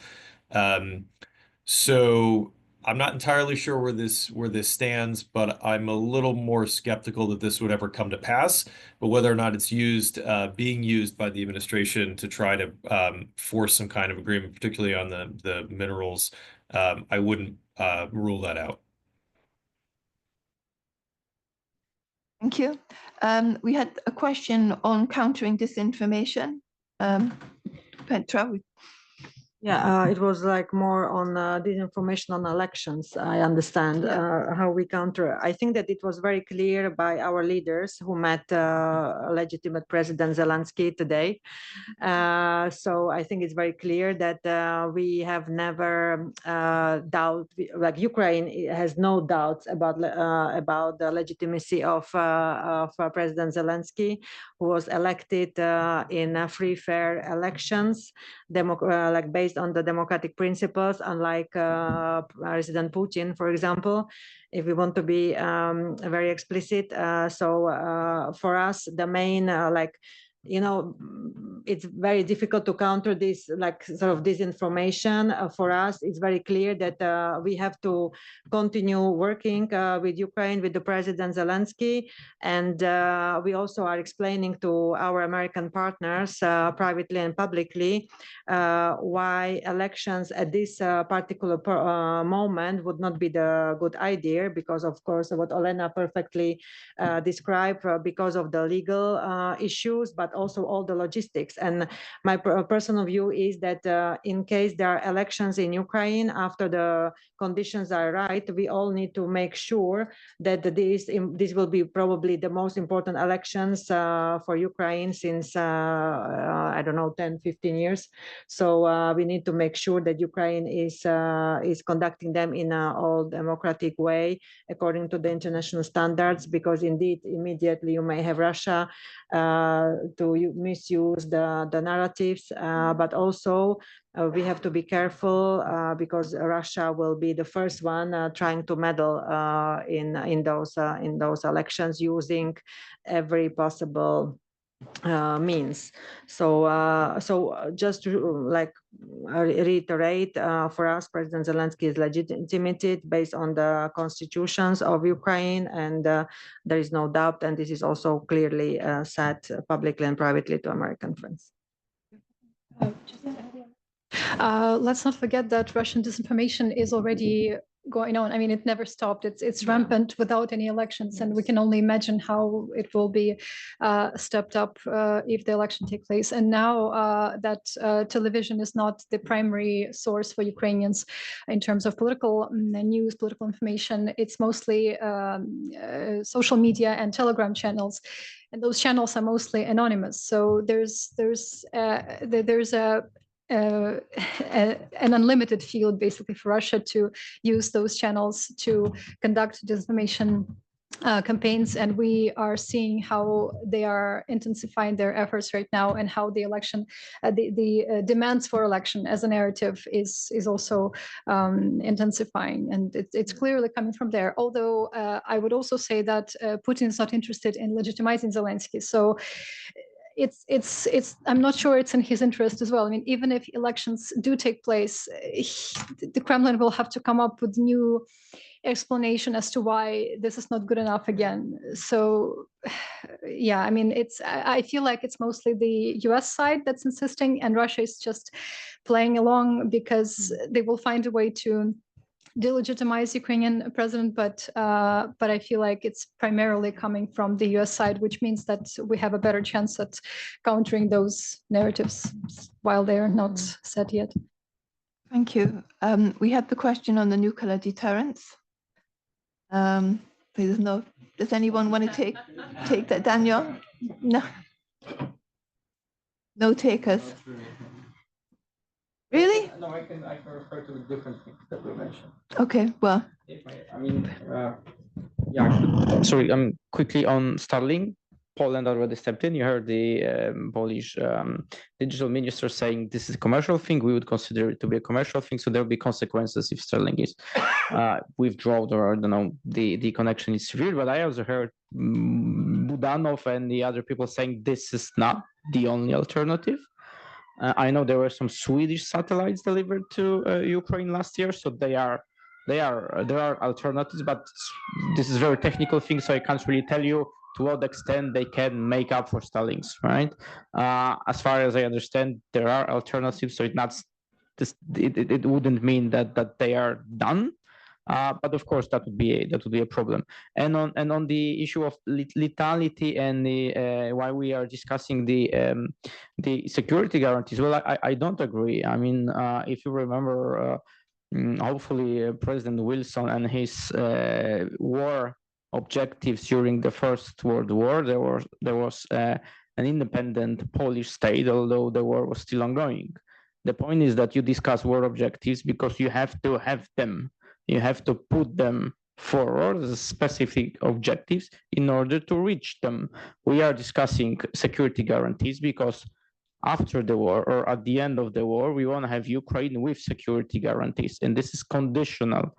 So I'm not entirely sure where this stands, but I'm a little more skeptical that this would ever come to pass. But whether or not it's being used by the administration to try to force some kind of agreement, particularly on the minerals, I wouldn't rule that out. Thank you. We had a question on countering disinformation. Petra. Yeah, it was like more on disinformation on elections. I understand how we counter. I think that it was very clear by our leaders who met legitimate President Zelensky today. So I think it's very clear that we have never doubt, like Ukraine has no doubts about the legitimacy of President Zelensky, who was elected in free, fair elections, like based on the democratic principles, unlike President Putin, for example, if we want to be very explicit. So for us, the main it's very difficult to counter this like sort of disinformation. For us, it's very clear that we have to continue working with Ukraine, with the President Zelensky, and we also are explaining to our American partners privately and publicly why elections at this particular moment would not be the good idea, because of course what Olena perfectly described, because of the legal issues, but also all the logistics. And my personal view is that in case there are elections in Ukraine, after the conditions are right, we all need to make sure that this will be probably the most important elections for Ukraine since, I don't know, 10, 15 years. So we need to make sure that Ukraine is conducting them in an all democratic way according to the international standards, because indeed immediately you may have Russia to misuse the narratives, but also we have to be careful because Russia will be the first one trying to meddle in those elections using every possible means. So just to reiterate, for us, President Zelensky is legitimated based on the constitutions of Ukraine, and there is no doubt, and this is also clearly said publicly and privately to American friends. Let's not forget that Russian disinformation is already going on. I mean, it never stopped. It's rampant without any elections, and we can only imagine how it will be stepped up if the election takes place. And now that television is not the primary source for Ukrainians in terms of political news, political information, it's mostly social media and Telegram channels. And those channels are mostly anonymous. So there's an unlimited field basically for Russia to use those channels to conduct disinformation campaigns, and we are seeing how they are intensifying their efforts right now, and how the election, the demands for election as a narrative is also intensifying, and it's clearly coming from there. Although I would also say that Putin is not interested in legitimizing Zelensky, so I'm not sure it's in his interest as well. I mean, even if elections do take place, the Kremlin will have to come up with new explanation as to why this is not good enough again. So yeah, I mean, I feel like it's mostly the US side that's insisting, and Russia is just playing along because they will find a way to delegitimize Ukrainian president, but I feel like it's primarily coming from the US side, which means that we have a better chance at countering those narratives while they're not set yet. Thank you. We had the question on the nuclear deterrence. Does anyone want to take that, Daniel? No. No takers. Really? No, I can refer to different things that we mentioned. Okay, well. Sorry, quickly on Starlink. Poland already stepped in. You heard the Polish digital minister saying this is a commercial thing. We would consider it to be a commercial thing. So there will be consequences if Starlink is withdrawn, or I don't know, the connection is severe. But I also heard Budanov and the other people saying this is not the only alternative. I know there were some Swedish satellites delivered to Ukraine last year, so they are there are alternatives, but this is very technical thing, so I can't really tell you to what extent they can make up for stallings, right? As far as I understand, there are alternatives, so it wouldn't mean that they are done. But of course, that would be a problem. And on the issue of lethality and the why we are discussing the security guarantees, well, I don't agree. I mean, if you remember, hopefully President Wilson and his war objectives during the First World War, there was an independent Polish state, although the war was still ongoing. The point is that you discuss war objectives because you have to have them. You have to put them forward as specific objectives in order to reach them. We are discussing security guarantees because after the war or at the end of the war, we want to have Ukraine with security guarantees, and this is conditional.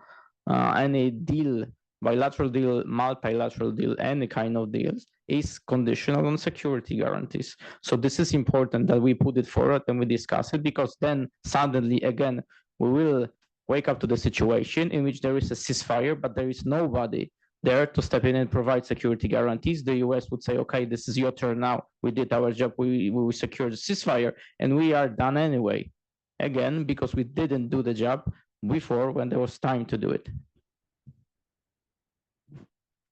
Any deal, bilateral deal, multilateral deal, any kind of deals is conditional on security guarantees. So this is important that we put it forward and we discuss it, because then suddenly again we will wake up to the situation in which there is a ceasefire, but there is nobody there to step in and provide security guarantees. The US would say, okay, this is your turn now. We did our job. We secured the ceasefire, and we are done anyway. Again, because we didn't do the job before when there was time to do it.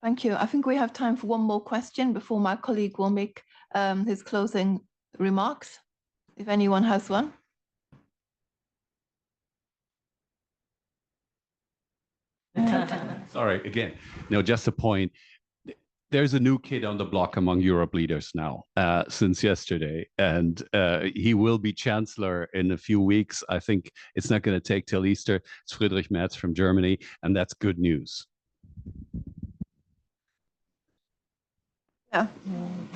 Thank you. I think we have time for one more question before my colleague will make his closing remarks, if anyone has one. Sorry, again, no, just a point. There's a new kid on the block among Europe leaders now since yesterday, and he will be chancellor in a few weeks. I think it's not going to take till Easter. It's Friedrich Merz from Germany, and that's good news. Yeah,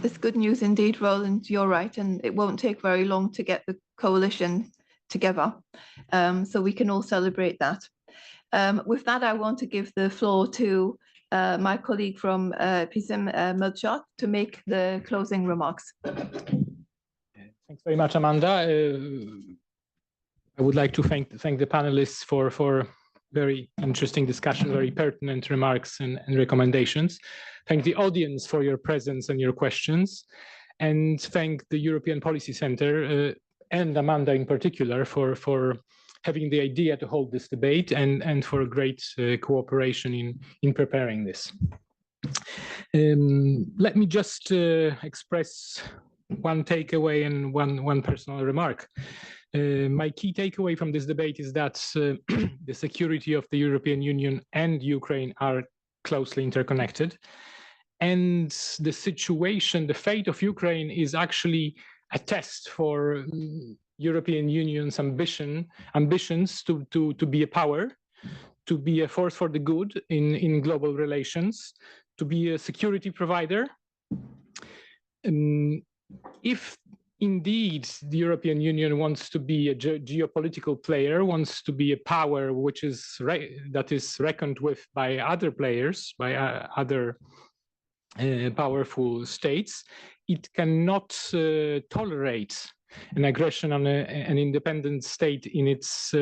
it's good news indeed, Roland. You're right, and it won't take very long to get the coalition together, so we can all celebrate that. With that, I want to give the floor to my colleague from PISM, Melchior, to make the closing remarks. Thanks very much, Amanda. I would like to thank the panelists for very interesting discussion, very pertinent remarks and recommendations. Thank the audience for your presence and your questions, and thank the European Policy Center and Amanda in particular for having the idea to hold this debate and for great cooperation in preparing this. Let me just express one takeaway and one personal remark. My key takeaway from this debate is that the security of the European Union and Ukraine are closely interconnected. And the situation, the fate of Ukraine is actually a test for European Union's ambitions to be a power, to be a force for the good in global relations, to be a security provider. If indeed the European Union wants to be a geopolitical player, wants to be a power that is reckoned with by other players, by other powerful states, it cannot tolerate an aggression on an independent state in its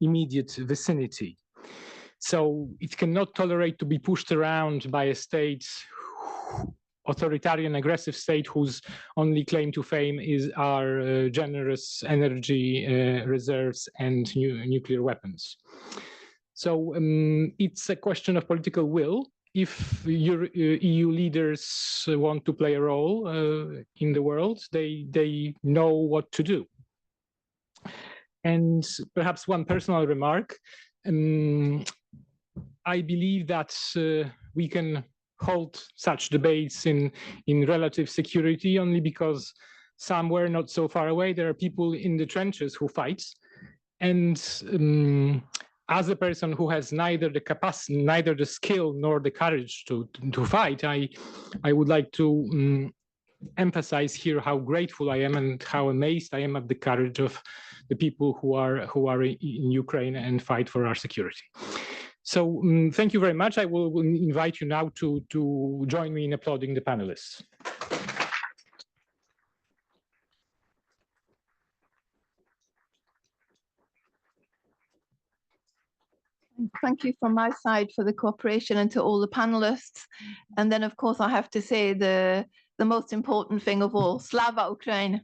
immediate vicinity. So it cannot tolerate to be pushed around by a state, authoritarian, aggressive state whose only claim to fame is our generous energy reserves and nuclear weapons. So it's a question of political will. If EU leaders want to play a role in the world, they know what to do. And perhaps one personal remark, I believe that we can hold such debates in relative security only because somewhere not so far away there are people in the trenches who fight. And as a person who has neither the capacity, neither the skill nor the courage to fight, I would like to emphasize here how grateful I am and how amazed I am at the courage of the people who are in Ukraine and fight for our security. So thank you very much. I will invite you now to join me in applauding the panelists. Thank you from my side for the cooperation and to all the panelists. And then, of course, I have to say the most important thing of all, Slava Ukraine.